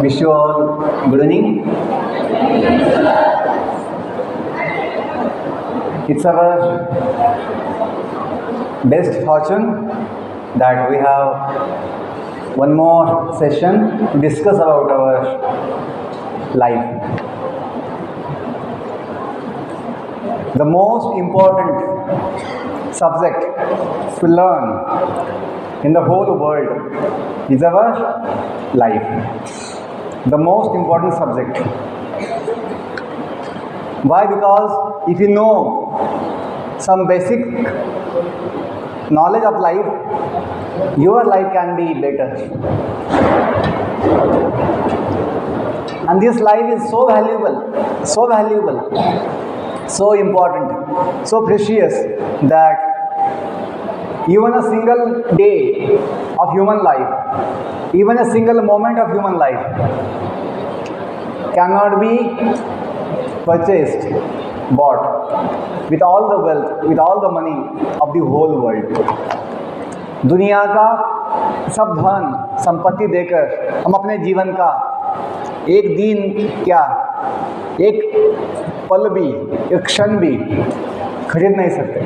Wish you all good evening. It's our best fortune that we have one more session to discuss about our life. The most important subject to learn in the whole world is our life. The most important subject. Why? Because if you know some basic knowledge of life, your life can be better. And this life is so valuable, so important, so precious that even a single day of human life, even a single moment of human life cannot be purchased, bought with all the wealth, with all the money of the whole world. दुनिया का सब धन संपत्ति देकर हम अपने जीवन का एक दिन क्या, एक पल भी, एक क्षण भी खरीद नहीं सकते.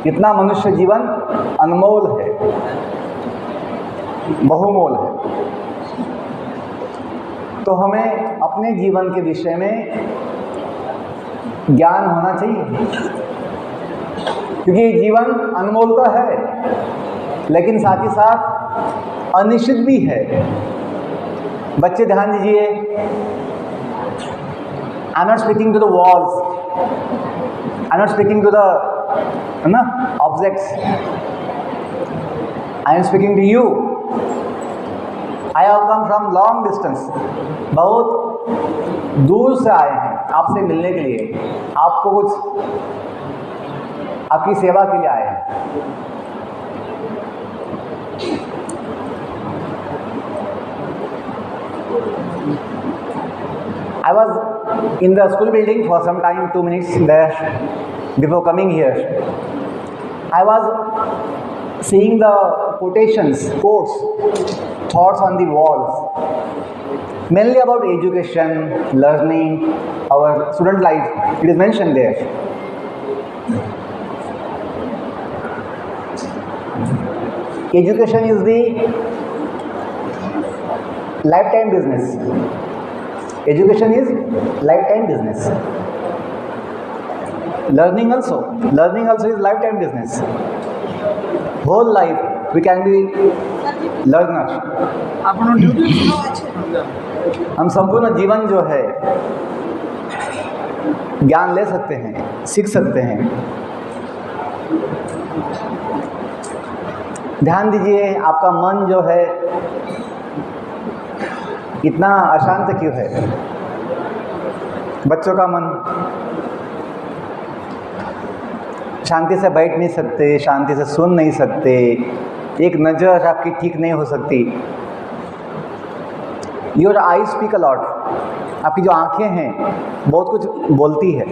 इतना मनुष्य जीवन अनमोल है, बहुमोल है. तो हमें अपने जीवन के विषय में ज्ञान होना चाहिए, क्योंकि जीवन अनमोल तो है लेकिन साथ ही साथ अनिश्चित भी है. बच्चे ध्यान दीजिए. I am not speaking to the walls, I am not speaking to the objects, I am speaking to you. I have come from long distance. बहुत दूर से आए हैं आपसे मिलने के लिए, आपको कुछ आपकी सेवा के लिए आए हैं. I was in the school building for some time, 2 minutes there before coming here. I was seeing the quotations, quotes, thoughts on the walls, mainly about education, learning, our student life. It is mentioned there. Education is the lifetime business. Education is lifetime business. Learning also is lifetime business. Whole life we can be learner. हम संपूर्ण जीवन जो है ज्ञान ले सकते हैं, सीख सकते हैं. ध्यान दीजिए, आपका मन जो है इतना अशांत क्यों है? बच्चों का मन शांति से बैठ नहीं सकते, शांति से सुन नहीं सकते, एक नज़र आपकी ठीक नहीं हो सकती. Your I speak a lot. आपकी जो आंखें हैं बहुत कुछ बोलती है.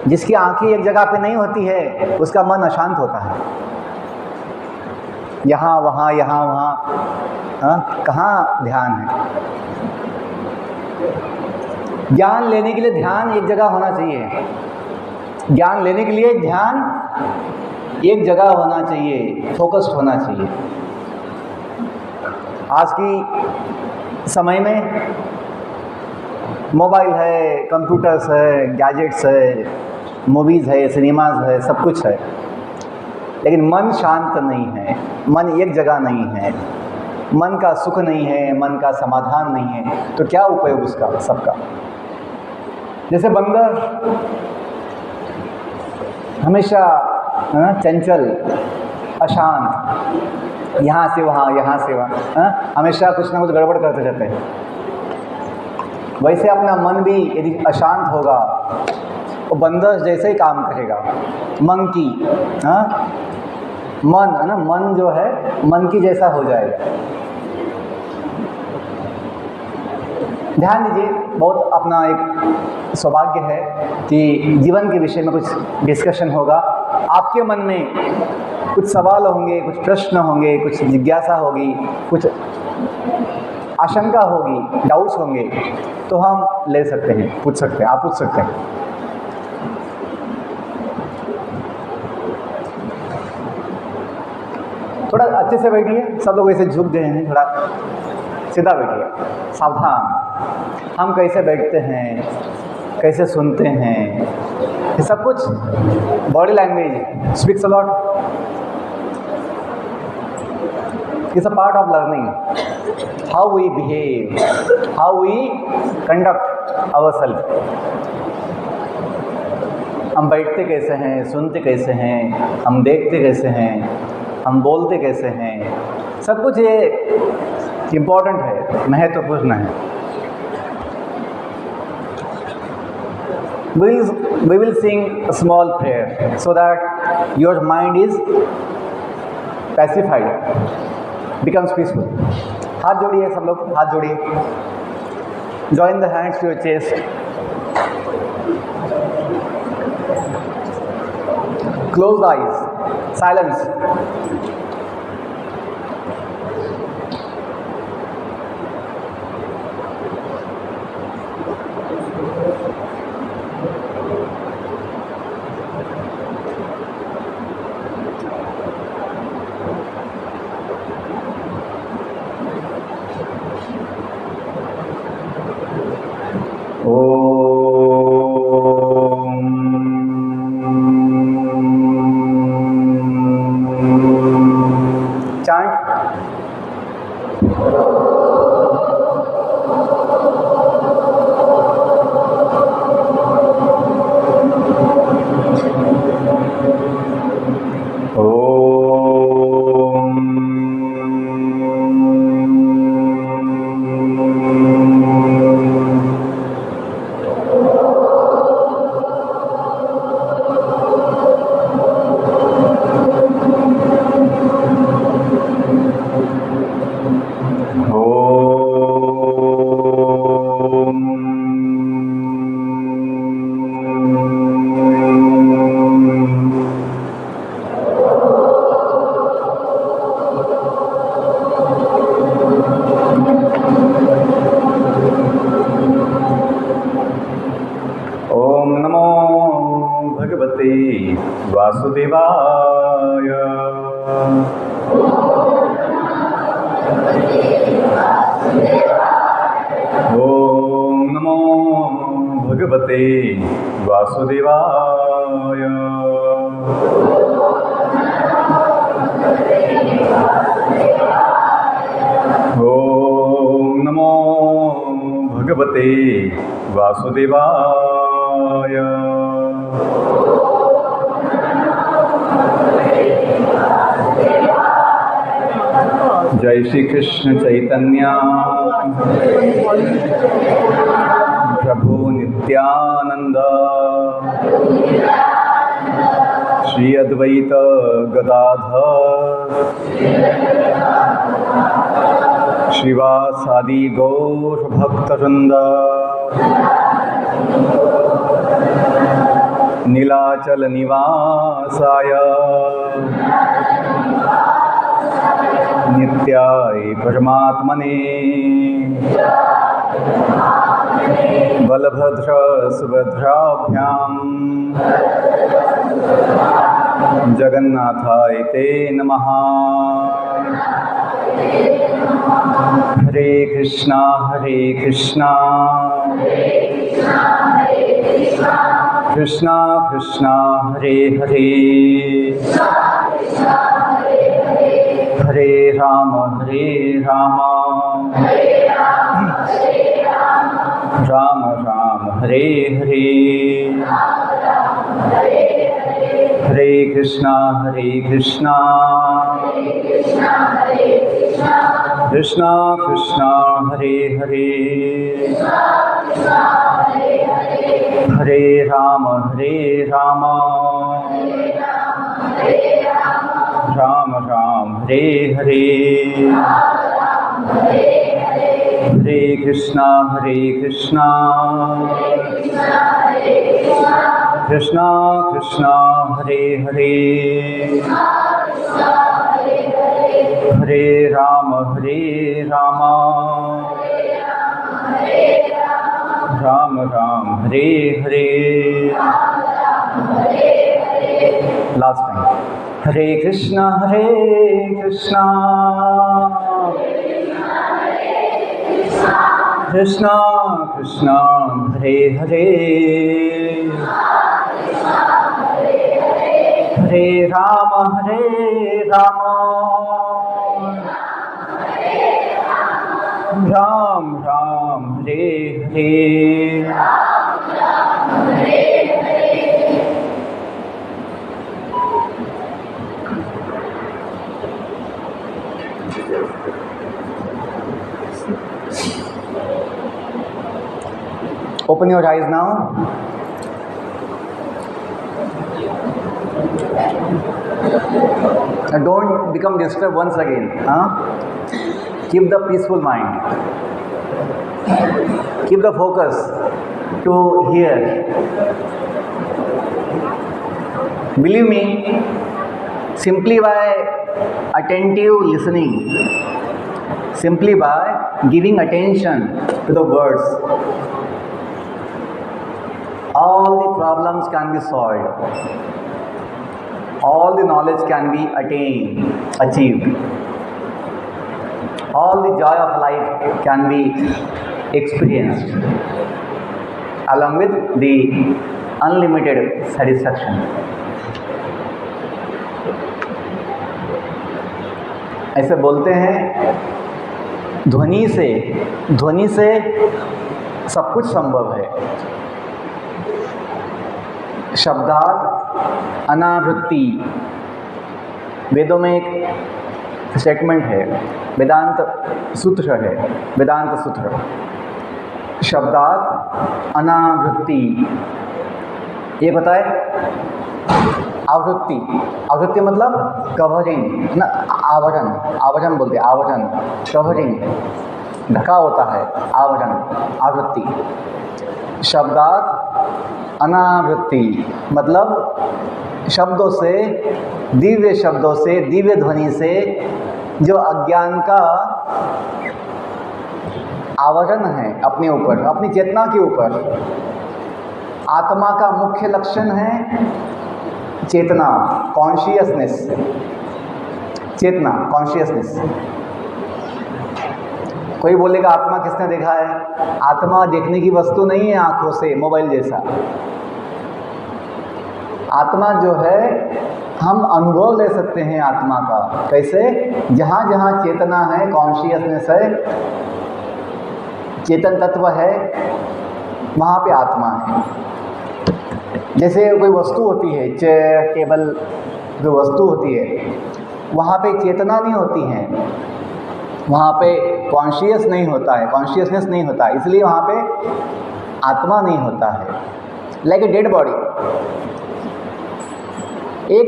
जिसकी आंखें एक जगह पे नहीं होती है उसका मन अशांत होता है. यहाँ वहाँ, यहाँ वहाँ, कहाँ ध्यान है? ज्ञान लेने के लिए ध्यान एक जगह होना चाहिए. ज्ञान लेने के लिए ध्यान एक जगह होना चाहिए, फोकस्ड होना चाहिए. आज की समय में मोबाइल है, कंप्यूटर्स है, गैजेट्स है, मूवीज़ है, सिनेमाज है, सब कुछ है, लेकिन मन शांत नहीं है, मन एक जगह नहीं है, मन का सुख नहीं है, मन का समाधान नहीं है. तो क्या उपयोग उसका सबका? जैसे बंदर हमेशा चंचल, अशांत, यहाँ से वहाँ, यहाँ से वहाँ, हमेशा कुछ ना कुछ गड़बड़ करते रहते हैं. वैसे अपना मन भी यदि अशांत होगा तो बंदर जैसे ही काम करेगा. मंकी, मन है ना, मन जो है मन की जैसा हो जाएगा. ध्यान दीजिए, बहुत अपना एक सौभाग्य है कि जीवन के विषय में कुछ डिस्कशन होगा. आपके मन में कुछ सवाल होंगे, कुछ प्रश्न होंगे, कुछ जिज्ञासा होगी, कुछ आशंका होगी, डाउट्स होंगे, तो हम ले सकते हैं, पूछ सकते हैं, आप पूछ सकते हैं। थोड़ा अच्छे से बैठिए, सब लोग ऐसे झुक गए हैं, थोड़ा सीधा बैठिए, सावधान। हम कैसे बैठते हैं, कैसे सुनते हैं, ये सब कुछ body language speaks a lot. It's a part of learning, how we behave, how we conduct ourself. हम बैठते कैसे हैं, सुनते कैसे हैं, हम देखते कैसे हैं, हम बोलते कैसे हैं, सब कुछ ये इम्पॉर्टेंट है, महत्वपूर्ण है। We will sing a small prayer so that your mind is pacified, becomes peaceful. हाथ जोड़िए, सब लोग हाथ जोड़िए, join the hands to your chest, close the eyes, silence. वासुदेवाय। ओम नमो भगवते वासुदेवाय। ओम नमो भगवते वासुदेवाय। जय श्री कृष्ण चैतन्य प्रभु नित्यानंद श्री अद्वैत गदाधर श्रीवासादि गौर भक्तवृंद नीलाचल निवासाय नित्याय परमात्मने बलभद्र सुभद्राभ्यां जगन्नाथाय ते नमः। Hare Krishna Krishna Krishna Hare Hare, Hare Ram Ram Ram Hare Hare, Hare Krishna Krishna Krishna Hare Hare, Hare Ram Ram Ram Hare Hare, Hare Krishna Krishna Krishna Hare Hare, Hare Ram Ram Ram Hare Hare. Last time. Hare Krishna Krishna Krishna Hare Hare, Hare Ram Ram Ram Hare Hare. Open your eyes now. Now don't become disturbed once again. Keep the peaceful mind. Keep the focus to hear. Believe me, simply by attentive listening, simply by giving attention to the words, all the problems can be solved. All the knowledge can be achieved. All the joy of life can be experienced, along with the unlimited satisfaction. ऐसे बोलते हैं, ध्वनि से सब कुछ संभव है। शब्दात अनावृत्ति, वेदों में एक स्टेटमेंट है, वेदांत सूत्र है, वेदांत सूत्र। शब्दात अनावृत्ति, ये बताए आवृत्ति मतलब कवरिंग ना, आवरण बोलते हैं, आवरण कवरिंग, ढका होता है, आवृत्ति। शब्दात अनावृत्ति मतलब शब्दों से, दिव्य ध्वनि से जो अज्ञान का आवरण है अपने ऊपर, अपनी चेतना के ऊपर। आत्मा का मुख्य लक्षण है चेतना, कॉन्शियसनेस, चेतना, कॉन्शियसनेस। कोई बोलेगा आत्मा किसने देखा है? आत्मा देखने की वस्तु नहीं है आंखों से, मोबाइल जैसा। आत्मा जो है, हम अनुभव ले सकते हैं आत्मा का। कैसे? जहाँ जहाँ चेतना है, कॉन्शियसनेस है, चेतन तत्व है, वहाँ पे आत्मा है। जैसे कोई वस्तु होती है, चेयर, टेबल, जो वस्तु होती है, वहाँ पे चेतना नहीं होती है, वहाँ पे कॉन्शियसनेस नहीं होता है, इसलिए वहाँ पे आत्मा नहीं होता है। लाइक ए डेड बॉडी, एक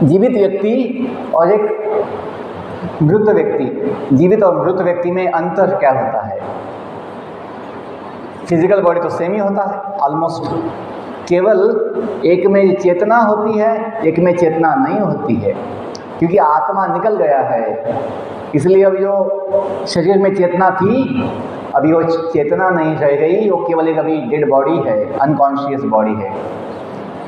जीवित व्यक्ति और एक मृत व्यक्ति, जीवित और मृत व्यक्ति में अंतर क्या होता है? फिजिकल बॉडी तो सेम ही होता है ऑलमोस्ट, केवल एक में चेतना होती है, एक में चेतना नहीं होती है, क्योंकि आत्मा निकल गया है। इसलिए अब जो शरीर में चेतना थी, अभी वो चेतना नहीं रह गई, वो केवल एक अभी डेड बॉडी है, अनकॉन्शियस बॉडी है।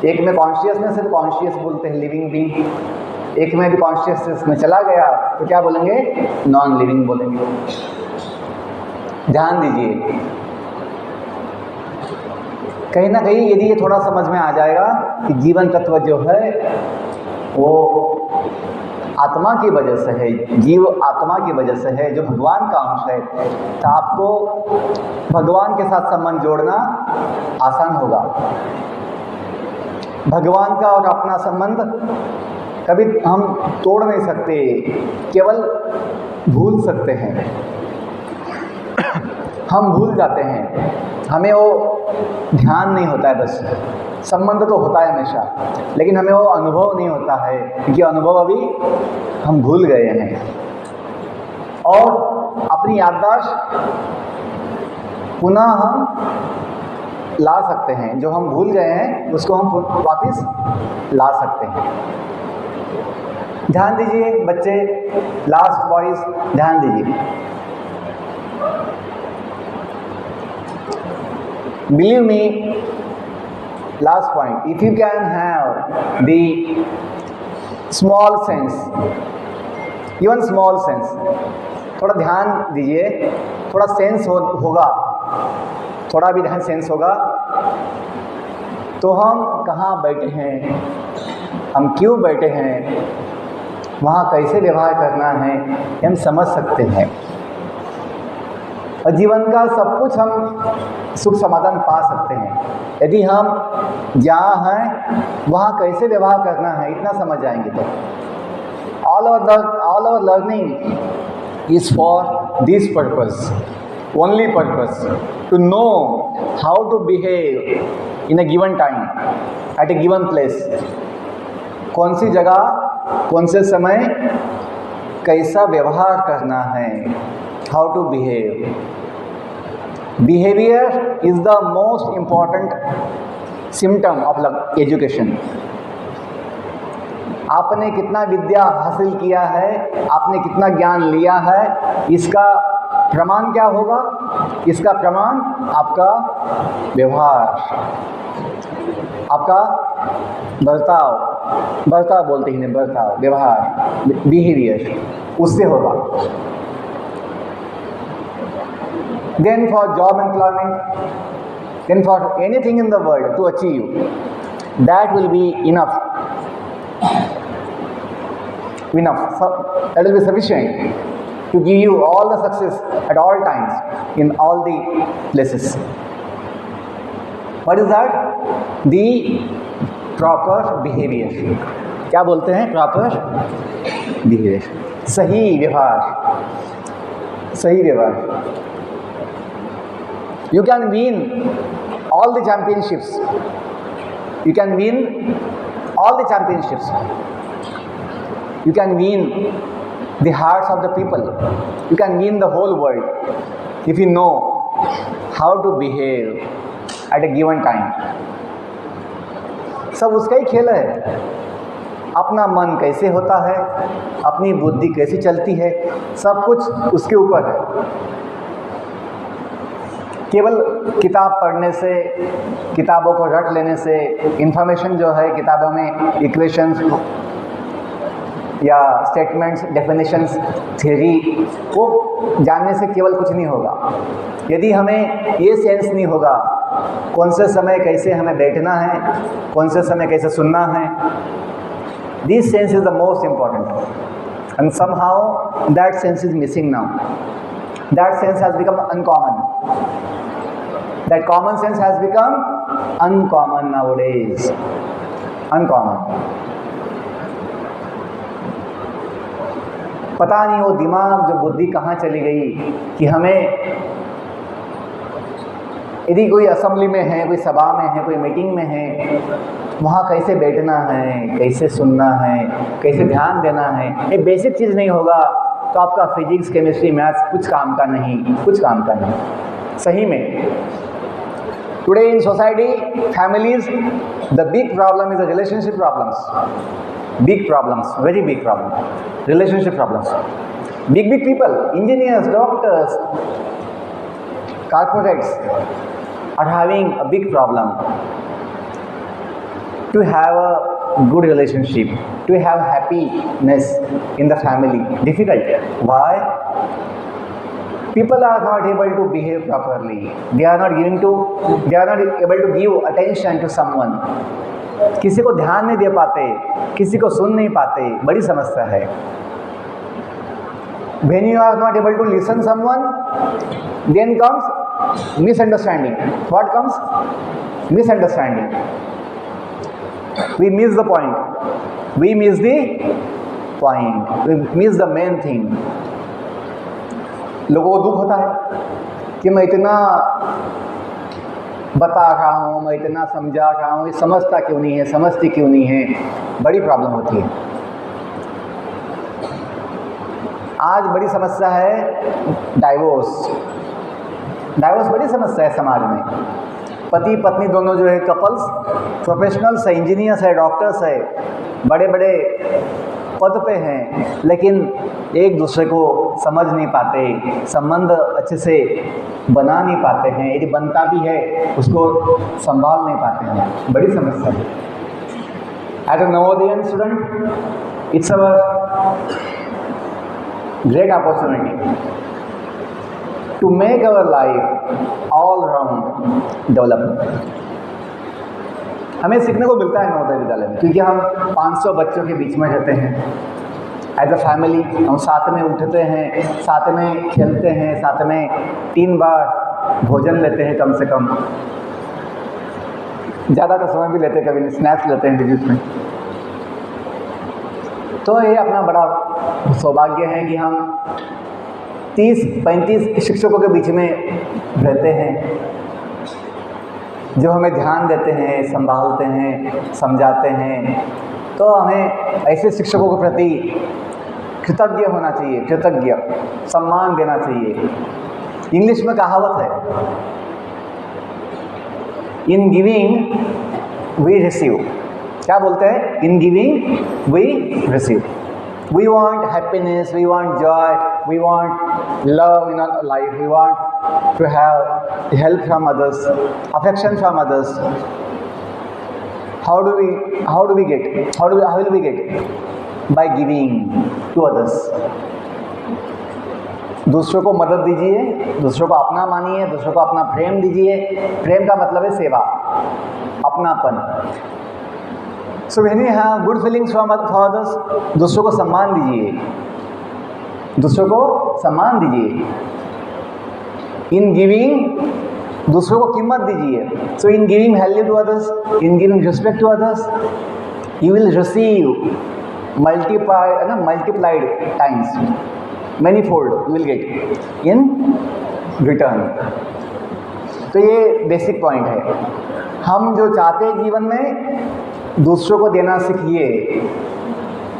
एक में कॉन्शियसनेस है तो कॉन्शियस बोलते हैं, लिविंग बीइंग। एक में भी कॉन्शियसनेस में चला गया तो क्या बोलेंगे? नॉन लिविंग बोलेंगे। ध्यान दीजिए, कहीं ना कहीं यदि ये थोड़ा समझ में आ जाएगा कि जीवन तत्व जो है वो आत्मा की वजह से है, जीव आत्मा की वजह से है, जो भगवान का अंश है, तो आपको भगवान के साथ संबंध जोड़ना आसान होगा। भगवान का और अपना संबंध कभी हम तोड़ नहीं सकते, केवल भूल सकते हैं। हम भूल जाते हैं, हमें वो ध्यान नहीं होता है, बस संबंध तो होता है हमेशा, लेकिन हमें वो अनुभव नहीं होता है, क्योंकि अनुभव अभी हम भूल गए हैं। और अपनी याददाश्त पुनः हम ला सकते हैं, जो हम भूल गए हैं उसको हम वापस ला सकते हैं। ध्यान दीजिए बच्चे, लास्ट बॉयज ध्यान दीजिए। Believe me, last point, if you can have the small sense, even small sense, थोड़ा ध्यान दीजिए, थोड़ा सेंस होगा, थोड़ा भी ध्यान सेंस होगा तो हम कहाँ बैठे हैं, हम क्यों बैठे हैं, वहाँ कैसे व्यवहार करना है, हम समझ सकते हैं। और जीवन का सब कुछ हम सुख समाधान पा सकते हैं यदि हम जहाँ हैं वहाँ कैसे व्यवहार करना है इतना समझ जाएंगे तो। All our learning is for this purpose, only purpose, to know how to behave in a given time at a given place. कौन सी जगह कौन से समय कैसा व्यवहार करना है, how to behave. Behaviour is the most important symptom of education. आपने कितना विद्या हासिल किया है, आपने कितना ज्ञान लिया है, इसका प्रमाण क्या होगा? इसका प्रमाण आपका व्यवहार, आपका बर्ताव बोलते हैं, बर्ताव, व्यवहार, बिहेवियर, उससे होगा। Then for job employment, then for anything in the world to achieve, that will be enough. So that will be sufficient to give you all the success at all times in all the places. What is that? The proper behavior. क्या बोलते हैं? Proper behavior. सही व्यवहार, सही व्यवहार। You can win all the championships. You can win all the championships. You can win the hearts of the people. You can win the whole world if you know how to behave at a given time. सब उसका ही खेल है। अपना मन कैसे होता है, अपनी बुद्धि कैसे चलती है, सब कुछ उसके ऊपर है। केवल किताब पढ़ने से, किताबों को रट लेने से, इन्फॉर्मेशन जो है किताबों में इक्वेशंस या स्टेटमेंट्स, डेफिनेशंस, थ्योरी, वो जानने से केवल कुछ नहीं होगा। यदि हमें ये सेंस नहीं होगा कौन से समय कैसे हमें बैठना है, कौन से समय कैसे सुनना है, this sense is the most important and somehow that sense is missing now. That sense has become uncommon. That common sense has become uncommon nowadays. Uncommon. पता नहीं वो दिमाग, जो बुद्धि कहाँ चली गई कि हमें यदि कोई असेंबली में है, कोई सभा में है, कोई मीटिंग में है, वहाँ कैसे बैठना है, कैसे सुनना है, कैसे ध्यान देना है, ये बेसिक चीज़ नहीं होगा तो आपका फिजिक्स, केमिस्ट्री, मैथ्स कुछ काम का नहीं, कुछ काम का नहीं। सही में today in society, families, the big problem is the relationship problems, big problems, very big problem, relationship problems. Big people, engineers, doctors, corporates are having a big problem to have a good relationship, to have happiness in the family. Difficult. Why? People are not able to behave properly. They are not able to give attention to someone. किसी को ध्यान नहीं दे पाते, किसी को सुन नहीं पाते, बड़ी समस्या है। When you are not able to listen someone, then comes misunderstanding. What comes? Misunderstanding. We miss the point. We miss the point. We miss the main thing. लोगों को दुख होता है कि मैं इतना बता रहा हूँ, मैं इतना समझा रहा हूँ, ये समझता क्यों नहीं है, समझती क्यों नहीं है, बड़ी प्रॉब्लम होती है। आज बड़ी समस्या है डाइवोर्स। डाइवोर्स बड़ी समस्या है समाज में। पति पत्नी दोनों जो है कपल्स, प्रोफेशनल्स है, इंजीनियर्स है, डॉक्टर्स है, बड़े बड़े पद पे हैं, लेकिन एक दूसरे को समझ नहीं पाते, संबंध अच्छे से बना नहीं पाते हैं, यदि बनता भी है उसको संभाल नहीं पाते हैं, बड़ी समस्या है। As a Navodayan student, it's our great opportunity to make our life all round development। हमें सीखने को मिलता है नवोदय विद्यालय में, क्योंकि हम 500 बच्चों के बीच में रहते हैं। एज अ फैमिली हम साथ में उठते हैं, साथ में खेलते हैं, साथ में 3 बार भोजन लेते हैं कम से कम, ज़्यादा तो समय भी लेते हैं, कभी स्नैक्स लेते हैं बीच में। तो ये अपना बड़ा सौभाग्य है कि हम 30-35 शिक्षकों के बीच में रहते हैं, जो हमें ध्यान देते हैं, संभालते हैं, समझाते हैं। तो हमें ऐसे शिक्षकों के प्रति कृतज्ञ होना चाहिए, कृतज्ञ सम्मान देना चाहिए। इंग्लिश में कहावत है, इन गिविंग वी रिसीव। क्या बोलते हैं? In giving we receive. We want happiness, we want joy, we want love in our life, we want to have help from others, affection from others. How do we get? How will we get? By giving to others. दूसरों को मदद दीजिए, दूसरों को अपना मानिए, दूसरों को अपना प्रेम दीजिए। प्रेम का मतलब है सेवा, अपनापन। So when you have good feelings for others, दूसरों को सम्मान दीजिए, दूसरों को सम्मान दीजिए। इन गिविंग दूसरों को कीमत दीजिए। So in giving value to others, in giving respect to others, you will receive multiplied times, manifold you will get in return। तो ये बेसिक पॉइंट है। हम जो चाहते हैं जीवन में, दूसरों को देना सीखिए,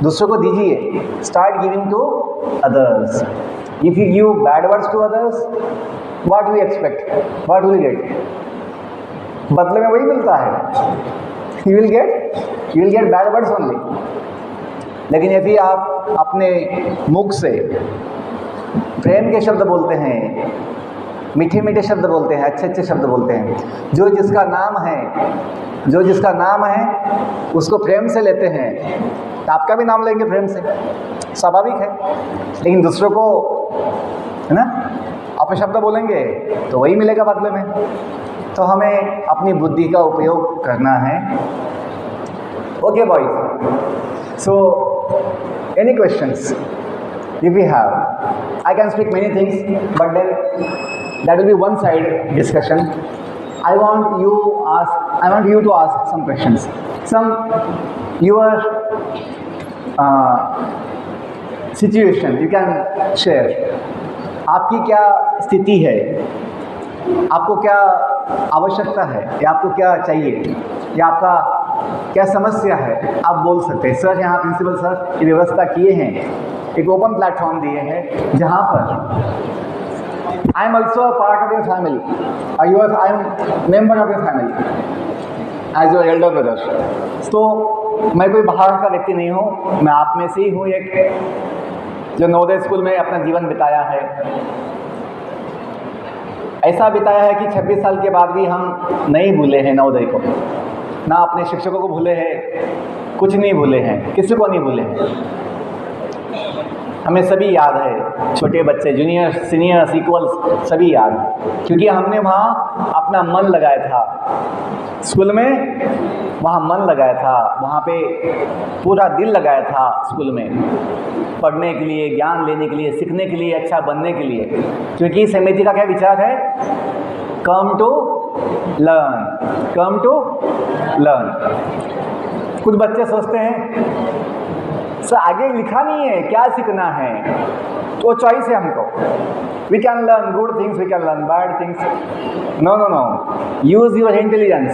दूसरों को दीजिए। Start giving to others. If you give bad words to others, what we expect, what will get? बदले में वही मिलता है, you will get bad words only. लेकिन यदि आप अपने मुख से प्रेम के शब्द बोलते हैं, मीठे मीठे शब्द बोलते हैं, अच्छे अच्छे शब्द बोलते हैं, जो जिसका नाम है उसको प्रेम से लेते हैं, तो आपका भी नाम लेंगे प्रेम से, स्वाभाविक है। लेकिन दूसरों को, है ना, अपशब्द बोलेंगे तो वही मिलेगा बदले में। तो हमें अपनी बुद्धि का उपयोग करना है। Okay boys, so any questions if we have? I can speak many things, but then that will be one side discussion. I want you to ask some questions, some your situation you can share। आपकी क्या स्थिति है, आपको क्या आवश्यकता है, या आपको क्या चाहिए, या आपका क्या समस्या है, आप बोल सकते हैं। सर यहाँ प्रिंसिपल सर की व्यवस्था किए हैं, एक ओपन प्लेटफॉर्म दिए हैं जहाँ पर I am also a part of your family, I am member of your family as your elder brother. तो मैं कोई बाहर का व्यक्ति नहीं हूँ, मैं आप में से ही हूँ, एक जो नवोदय स्कूल में अपना जीवन बिताया है। ऐसा बिताया है कि 26 साल के बाद भी हम नहीं भूले हैं नवोदय को, ना अपने शिक्षकों को भूले हैं, कुछ नहीं भूले हैं, किसी को नहीं भूले हैं। हमें सभी याद है, छोटे बच्चे, जूनियर, सीनियर्स, इक्वल्स, सभी याद, क्योंकि हमने वहाँ अपना मन लगाया था। स्कूल में वहाँ मन लगाया था, वहाँ पे पूरा दिल लगाया था स्कूल में, पढ़ने के लिए, ज्ञान लेने के लिए, सीखने के लिए, अच्छा बनने के लिए। क्योंकि समिति का क्या विचार है? Come to learn, come to learn. कुछ बच्चे सोचते हैं सर आगे लिखा नहीं है, क्या सीखना है, तो चॉइस है हमको। We can learn good things, we can learn bad things. No no no, use your intelligence,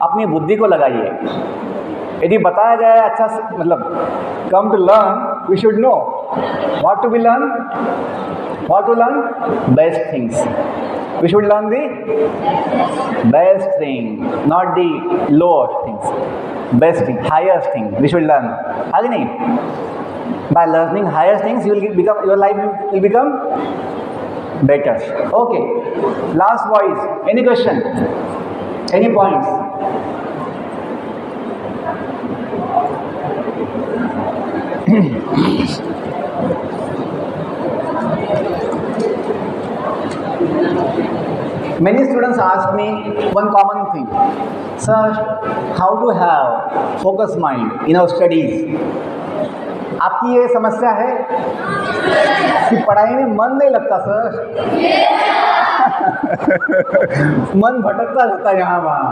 अपनी बुद्धि को लगाइए। यदि बताया जाए अच्छा, मतलब come to learn, we should know what to be learn, what to learn best things. We should learn the best thing, not the lower things. Best thing, highest thing we should learn। आगे नहीं, By learning higher things, your life will become better. Okay. Last voice. Any question? Any points? Many students ask me one common thing, sir, how to have focused mind in our studies? आपकी ये समस्या है कि पढ़ाई में मन नहीं लगता सर। मन भटकता रहता है यहाँ वहाँ।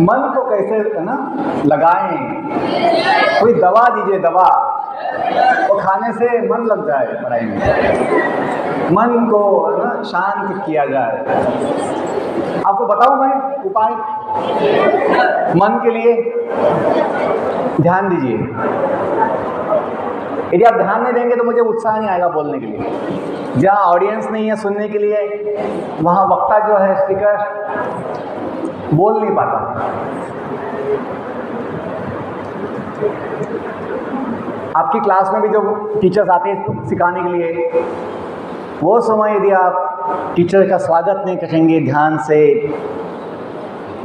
मन को कैसे है ना लगाएं, कोई दवा दीजिए, दवा वो खाने से मन लग जाए पढ़ाई में, मन को ना शांत किया जाए। आपको बताऊं मैं उपाय मन के लिए? ध्यान दीजिए। यदि आप ध्यान नहीं देंगे तो मुझे उत्साह नहीं आएगा बोलने के लिए। जहाँ ऑडियंस नहीं है सुनने के लिए, वहाँ वक्ता जो है स्पीकर बोल नहीं पाता। आपकी क्लास में भी जो टीचर्स आते हैं सिखाने के लिए, वो समय यदि आप टीचर का स्वागत नहीं करेंगे ध्यान से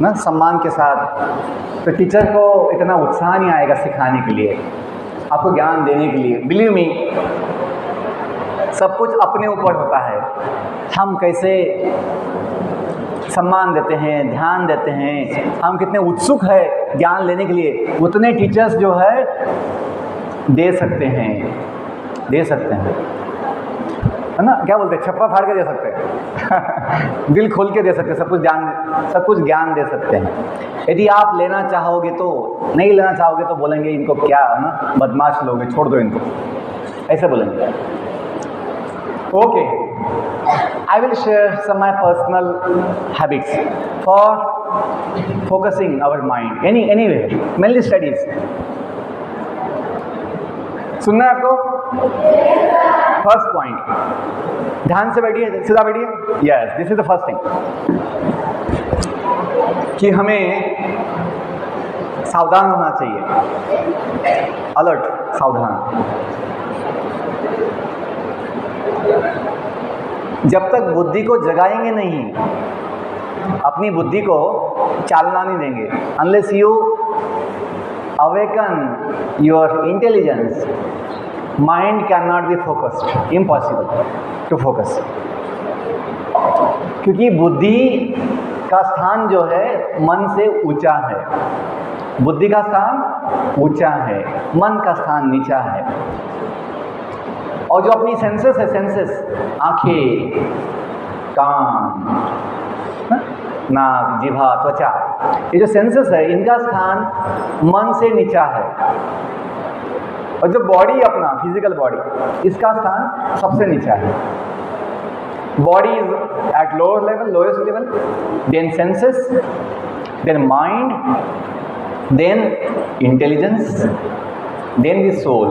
ना, सम्मान के साथ, तो टीचर को इतना उत्साह नहीं आएगा सिखाने के लिए, आपको ज्ञान देने के लिए। बिलीव मी, सब कुछ अपने ऊपर होता है। हम कैसे सम्मान देते हैं, ध्यान देते हैं, हम कितने उत्सुक है ज्ञान लेने के लिए, उतने टीचर्स जो है दे सकते हैं, है ना? क्या बोलते हैं, छप्पा फाड़ के दे सकते हैं। दिल खोल के दे सकते हैं, सब कुछ ज्ञान दे सकते हैं। यदि आप लेना चाहोगे तो, नहीं लेना चाहोगे तो बोलेंगे इनको क्या है ना, बदमाश लोग हैं, छोड़ दो इनको, ऐसे बोलेंगे। Okay, I will share some my personal habits for focusing our mind anyway, mainly studies. सुनना है आपको? फर्स्ट पॉइंट, ध्यान से बैठिए, सीधा बैठिए। Yes, this is the first thing, कि हमें सावधान होना चाहिए, अलर्ट, सावधान। जब तक बुद्धि को जगाएंगे नहीं, अपनी बुद्धि को चालना नहीं देंगे, unless you awaken your intelligence, mind cannot be focused, impossible to focus। क्योंकि बुद्धि का स्थान जो है मन से ऊंचा है, बुद्धि का स्थान ऊंचा है, मन का स्थान नीचा है। और जो अपनी सेंसेस है, सेंसेस, आंखें, कान, नाक, जिह्वा, त्वचा, ये जो सेंसेस है, इनका स्थान मन से नीचा है। और जो बॉडी अपना फिजिकल बॉडी, इसका स्थान सबसे नीचा है। Body is at lower level, lowest level, then senses, then mind, then intelligence, then the soul,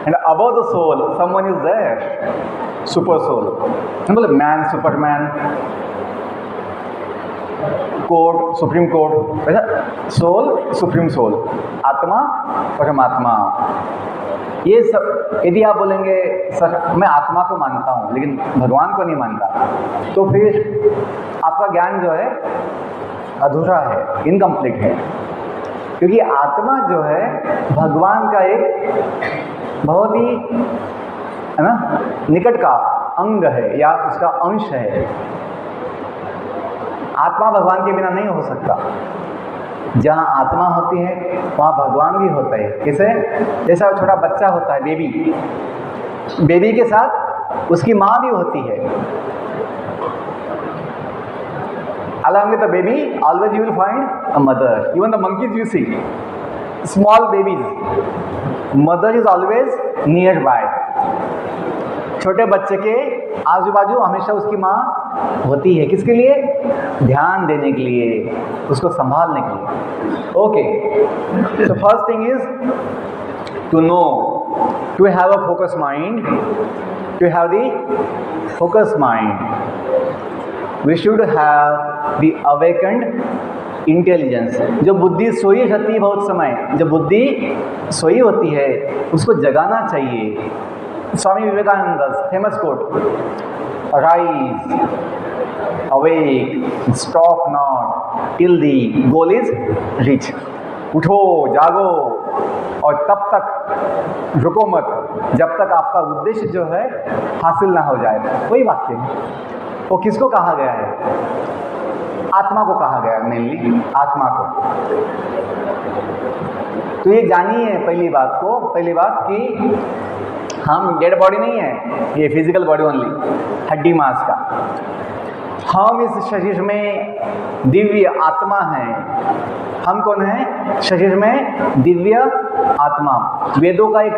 and above the soul someone is there, super soul. मतलब man, superman, court, supreme court, वैसा soul, supreme soul, आत्मा, परमात्मा। ये सब यदि आप बोलेंगे sir मैं आत्मा को मानता हूँ लेकिन भगवान को नहीं मानता, तो फिर आपका ज्ञान जो है अधूरा है, इनकम्प्लीट है। क्योंकि आत्मा जो है भगवान का एक बहुत ही, है ना, निकट का अंग है या उसका अंश है। आत्मा भगवान के बिना नहीं हो सकता। जहाँ आत्मा होती है वहाँ भगवान भी होता है। किसे? जैसा छोटा बच्चा होता है, बेबी के साथ उसकी माँ भी होती है। Along with the baby, always you will find a mother. Even the monkeys you see, small babies, mother is always nearby. छोटे बच्चे के आजू बाजू हमेशा उसकी माँ होती है। किसके लिए? ध्यान देने के लिए, उसको संभालने के लिए। Okay, so first thing is to know, to have a focused mind, to have the focused mind, we should have the awakened intelligence. जो बुद्धि सोई रहती है बहुत समय, जब बुद्धि सोई होती है उसको जगाना चाहिए। Swami Vivekananda famous quote, rise awake stop not till the goal is reach. उठो, जागो और तब तक रुको मत जब तक आपका उद्देश्य जो है हासिल ना हो जाए। वही वाक्य है। वो किसको कहा गया है? आत्मा को कहा गया है, मेनली आत्मा को। तो ये जानिए पहली बात कि हम डेड बॉडी नहीं है, ये फिजिकल बॉडी ओनली, हड्डी मांस का। हम इस शरीर में दिव्य आत्मा हैं। हम कौन है? शरीर में दिव्य आत्मा। वेदों का एक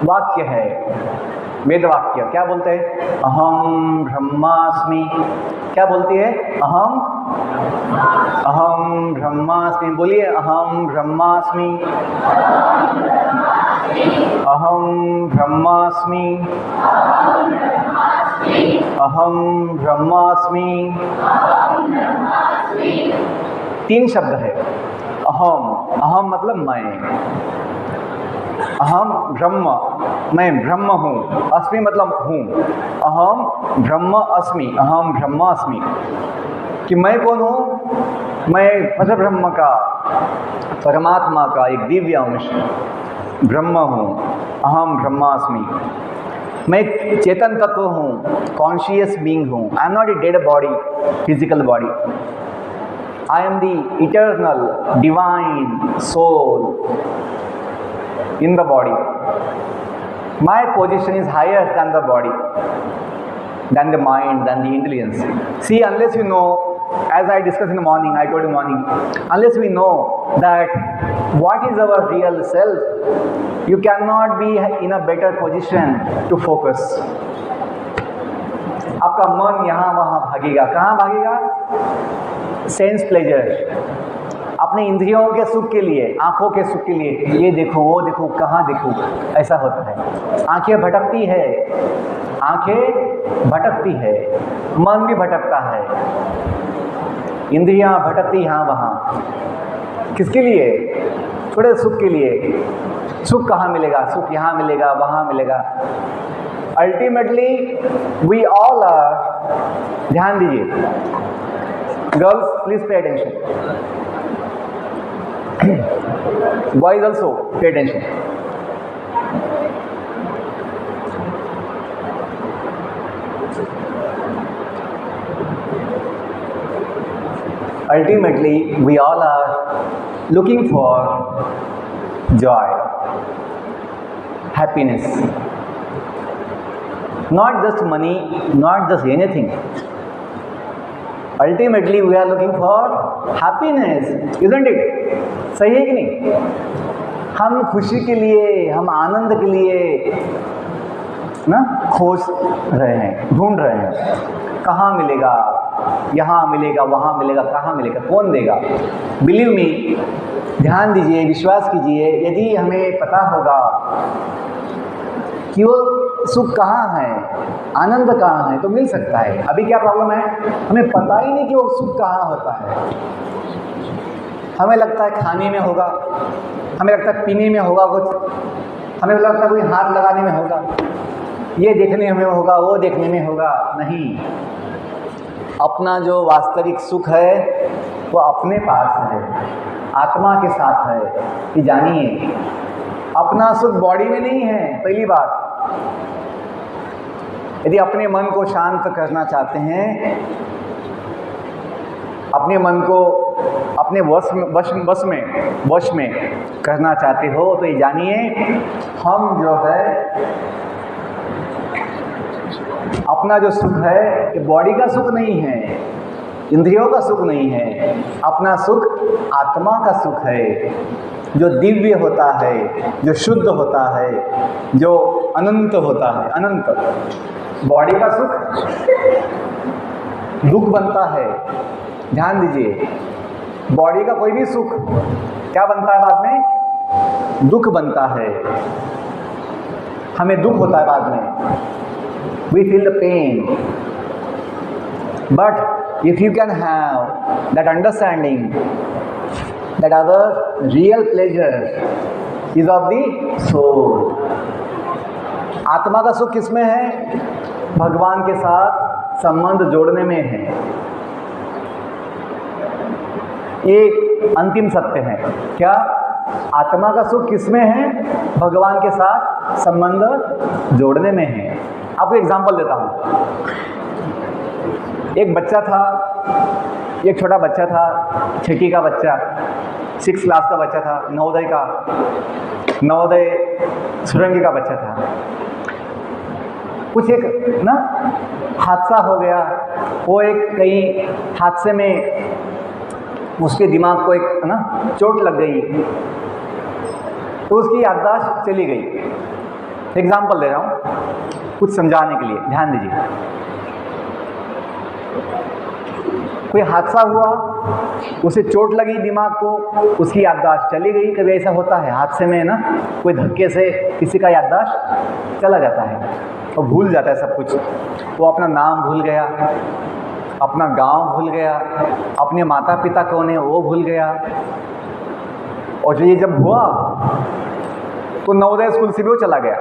वाक्य है, वेद वाक्य क्या बोलते हैं? अहम ब्रह्मास्मि। क्या बोलती है? अहम ब्रह्मास्मि। बोलिए, अहम ब्रह्मास्मि, अहम ब्रह्मास्मि, अहम ब्रह्मास्मि। 3 शब्द है। अहम मतलब मैं, अहम ब्रह्म, मैं ब्रह्म हूँ। अस्मि मतलब हूँ। अहम ब्रह्म अस्मि, अहम ब्रह्म अस्मि। कि मैं कौन हूँ? मैं परब्रह्म का, परमात्मा का एक दिव्य अंश ब्रह्म हूँ। अहम ब्रह्मास्मि। मैं एक चेतन तत्व हूँ, कॉन्शियस बीइंग हूँ। I am not a dead body, physical body. I am the eternal divine soul in the body. My position is higher than the body, than the mind, than the intelligence. See, unless you know, as I discussed in the morning, I told you morning, unless we know that what is our real self, you cannot be in a better position to focus. आपका मन यहाँ वहाँ भागेगा। कहाँ भागेगा? Sense pleasure, अपने इंद्रियों के सुख के लिए, आंखों के सुख के लिए, ये देखो, वो देखो, कहाँ देखो, ऐसा होता है। आंखें भटकती है, आंखें भटकती है, मन भी भटकता है, इंद्रियां भटकती यहाँ वहाँ। किसके लिए? थोड़े सुख के लिए। सुख कहाँ मिलेगा? सुख यहाँ मिलेगा, वहाँ मिलेगा। अल्टीमेटली वी ऑल आर, ध्यान दीजिए girls, please pay attention, boys also pay attention. Ultimately, we all are looking for joy, happiness, not just money, not just anything. Ultimately, we are looking for happiness, isn't it? सही है कि नहीं? हम खुशी के लिए, हम आनंद के लिए ना खोज रहे हैं, ढूंढ रहे हैं। कहाँ मिलेगा? यहाँ मिलेगा, वहाँ मिलेगा, कहाँ मिलेगा? कौन देगा? बिलीव मी, ध्यान दीजिए, विश्वास कीजिए, यदि हमें पता होगा कि वो सुख कहाँ है, आनंद कहाँ है, तो मिल सकता है। अभी क्या प्रॉब्लम है? हमें पता ही नहीं कि वो सुख कहाँ होता है। हमें लगता है खाने में होगा, हमें लगता है पीने में होगा कुछ, हमें लगता है कोई हाथ लगाने में होगा, ये देखने में होगा, वो देखने में होगा। नहीं, अपना जो वास्तविक सुख है वो अपने पास है, आत्मा के साथ है। ये जानिए, अपना सुख बॉडी में नहीं है। पहली बात, यदि अपने मन को शांत करना चाहते हैं, अपने मन को अपने वश में करना चाहते हो, तो ये जानिए, हम जो है अपना जो सुख है ये बॉडी का सुख नहीं है, इंद्रियों का सुख नहीं है। अपना सुख आत्मा का सुख है, जो दिव्य होता है, जो शुद्ध होता है, जो अनंत होता है। अनंत। बॉडी का सुख दुख बनता है। ध्यान दीजिए, बॉडी का कोई भी सुख क्या बनता है बाद में? दुख बनता है। हमें दुख होता है बाद में, we feel the pain, but if you can have that understanding that other real pleasure is of the soul. आत्मा का सुख किसमें है? भगवान के साथ संबंध जोड़ने में है। ये अंतिम सत्य है। क्या? आत्मा का सुख किसमें है? भगवान के साथ संबंध जोड़ने में है। आपको एग्जांपल देता हूँ। एक बच्चा था, एक छोटा बच्चा था, छठी का बच्चा, 6th क्लास का बच्चा था, नवोदय सुरंगी का बच्चा था। कुछ एक ना हादसा हो गया, वो एक कहीं हादसे में उसके दिमाग को एक ना चोट लग गई, तो उसकी याददाश्त चली गई। एग्जाम्पल दे रहा हूँ कुछ समझाने के लिए, ध्यान दीजिए। कोई हादसा हुआ, उसे चोट लगी दिमाग को, उसकी याददाश्त चली गई। कभी ऐसा होता है हादसे में ना, कोई धक्के से किसी का याददाश्त चला जाता है और भूल जाता है सब कुछ। वो अपना नाम भूल गया, अपना गांव भूल गया, अपने माता पिता कौन है वो भूल गया। और ये जब हुआ तो नवोदय स्कूल से भी वो चला गया,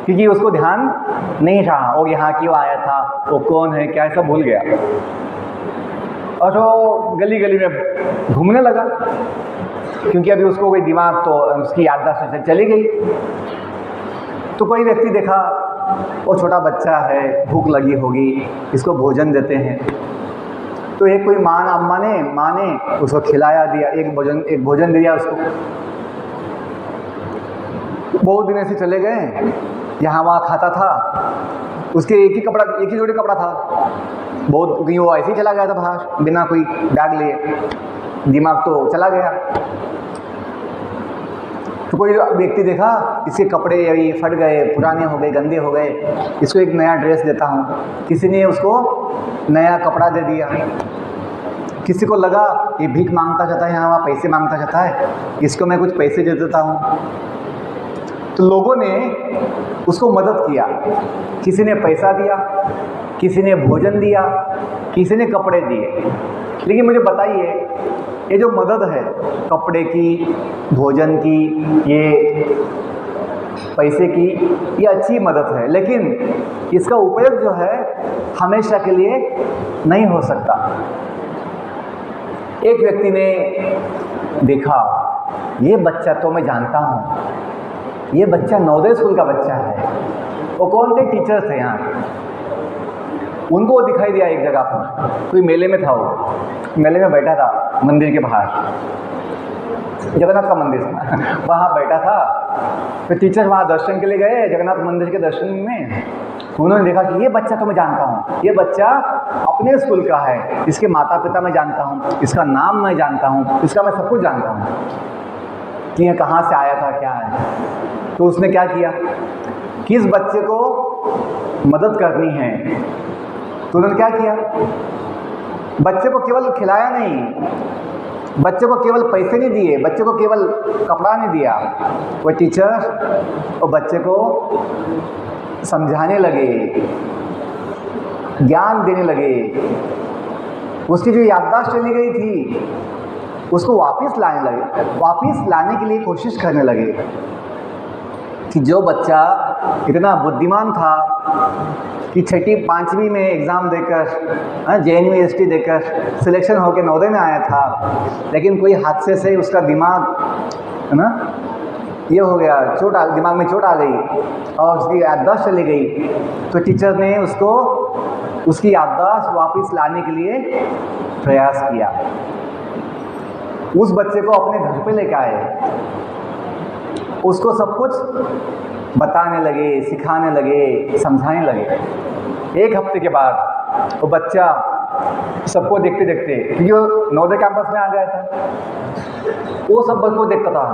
क्योंकि उसको ध्यान नहीं रहा वो यहाँ क्यों आया था, वो कौन है, क्या है, सब भूल गया। और वो गली गली में घूमने लगा, क्योंकि अभी उसको कोई दिमाग तो उसकी याददाश्त से चली गई। तो कोई व्यक्ति देखा, वो छोटा बच्चा है, भूख लगी होगी, इसको भोजन देते हैं। तो एक कोई माँ ने उसको खिलाया दिया, एक भोजन दिया उसको। बहुत दिन ऐसे चले गए, यहाँ वहाँ खाता था, उसके एक ही जोड़ी कपड़ा था। बहुत वो ऐसे ही चला गया था बाहर बिना कोई बैग लिए, दिमाग तो चला गया। तो कोई व्यक्ति देखा, इसके कपड़े अभी फट गए, पुराने हो गए, गंदे हो गए, इसको एक नया ड्रेस देता हूँ। किसी ने उसको नया कपड़ा दे दिया। किसी को लगा ये भीख मांगता जाता है, यहाँ वहाँ पैसे मांगता जाता है, इसको मैं कुछ पैसे दे देता हूँ। तो लोगों ने उसको मदद किया, किसी ने पैसा दिया, किसी ने भोजन दिया, किसी ने कपड़े दिए। लेकिन मुझे बताइए, ये जो मदद है कपड़े की, भोजन की, ये पैसे की, ये अच्छी मदद है, लेकिन इसका उपयोग जो है हमेशा के लिए नहीं हो सकता। एक व्यक्ति ने देखा, ये बच्चा तो मैं जानता हूँ, ये बच्चा नवोदय स्कूल का बच्चा है। वो कौन थे? टीचर थे यहाँ। उनको दिखाई दिया एक जगह पर, कोई मेले में था, वो मेले में बैठा था मंदिर के बाहर, जगन्नाथ का मंदिर वहाँ बैठा था। तो टीचर वहाँ दर्शन के लिए गए, जगन्नाथ मंदिर के दर्शन में। उन्होंने देखा कि ये बच्चा तो मैं जानता हूँ, ये बच्चा अपने स्कूल का है, इसके माता पिता मैं जानता हूँ, इसका नाम मैं जानता हूँ, इसका मैं सब कुछ जानता हूँ कि ये कहाँ से आया था, क्या है। तो उसने क्या किया, किस बच्चे को मदद करनी है, तो उन्होंने क्या किया, बच्चे को केवल खिलाया नहीं, बच्चे को केवल पैसे नहीं दिए, बच्चे को केवल कपड़ा नहीं दिया। वो टीचर और बच्चे को समझाने लगे, ज्ञान देने लगे। उसकी जो याददाश्त चली गई थी उसको वापस लाने के लिए कोशिश करने लगे। कि जो बच्चा इतना बुद्धिमान था कि 6ठी 5वीं में एग्ज़ाम देकर JNU ST देकर सिलेक्शन होकर नवोदय में आया था, लेकिन कोई हादसे से उसका दिमाग है ना ये हो गया, दिमाग में चोट आ गई और उसकी याददाश्त चली गई। तो टीचर ने उसको उसकी याददाश्त वापस लाने के लिए प्रयास किया। उस बच्चे को अपने घर पे लेकर आए, उसको सब कुछ बताने लगे, सिखाने लगे, समझाने लगे। एक हफ्ते के बाद वो बच्चा सबको देखते देखते, क्योंकि वो नवोदय कैंपस में आ गया था, वो सब बच्चों को देखता था,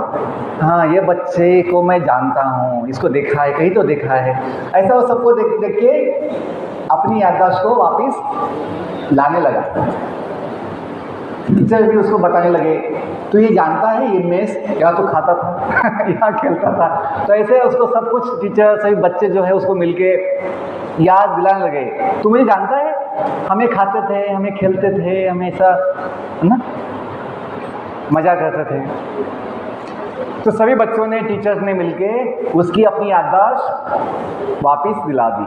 हाँ ये बच्चे को मैं जानता हूँ, इसको देखा है, कहीं तो देखा है। ऐसा वो सबको देख देख के अपनी याददाश्त को वापस लाने लगा। टीचर भी उसको बताने लगे, तो ये जानता है ये मेस यहाँ तो खाता था यहाँ खेलता था। तो ऐसे उसको सब कुछ टीचर सभी बच्चे जो है उसको मिलके याद दिलाने लगे, तू मुझे जानता है, हमें खाते थे, हमें खेलते थे, हमेशा ना मज़ा करते थे। तो सभी बच्चों ने, टीचर्स ने मिलके उसकी अपनी याददाश्त वापस दिला दी।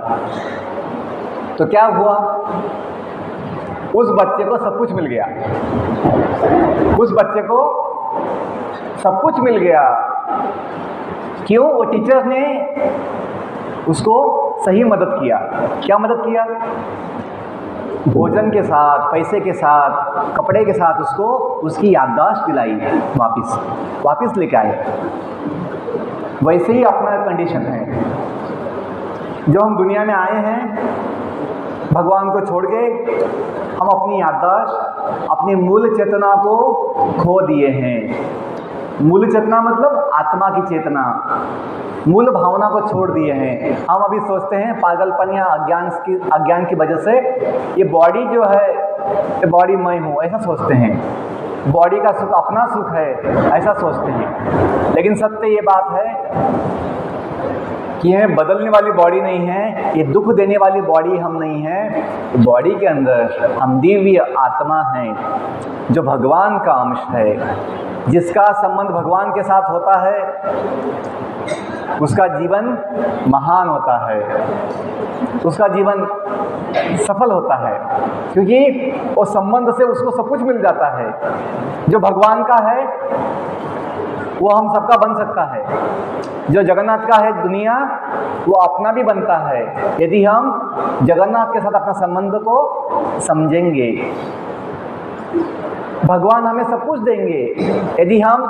तो क्या हुआ, उस बच्चे को सब कुछ मिल गया। उस बच्चे को सब कुछ मिल गया। क्यों? वो टीचर ने उसको सही मदद किया। क्या मदद किया? भोजन के साथ, पैसे के साथ, कपड़े के साथ उसको उसकी याददाश्त दिलाई, वापस लेके आए। वैसे ही अपना कंडीशन है। जो हम दुनिया में आए हैं भगवान को छोड़ के, हम अपनी याददाश्त, अपनी मूल चेतना को खो दिए हैं। मूल चेतना मतलब आत्मा की चेतना, मूल भावना को छोड़ दिए हैं। हम अभी सोचते हैं पागलपन या अज्ञान की वजह से ये बॉडी जो है, ये बॉडी मैं हूँ, ऐसा सोचते हैं। बॉडी का सुख अपना सुख है, ऐसा सोचते हैं। लेकिन सत्य ये बात है कि यह बदलने वाली बॉडी नहीं है, ये दुख देने वाली बॉडी हम नहीं है। बॉडी के अंदर हम दिव्य आत्मा हैं, जो भगवान का अंश है। जिसका संबंध भगवान के साथ होता है उसका जीवन महान होता है, उसका जीवन सफल होता है, क्योंकि उस संबंध से उसको सब कुछ मिल जाता है। जो भगवान का है वो हम सबका बन सकता है। जो जगन्नाथ का है दुनिया, वो अपना भी बनता है, यदि हम जगन्नाथ के साथ अपना संबंध को समझेंगे। भगवान हमें सब कुछ देंगे यदि हम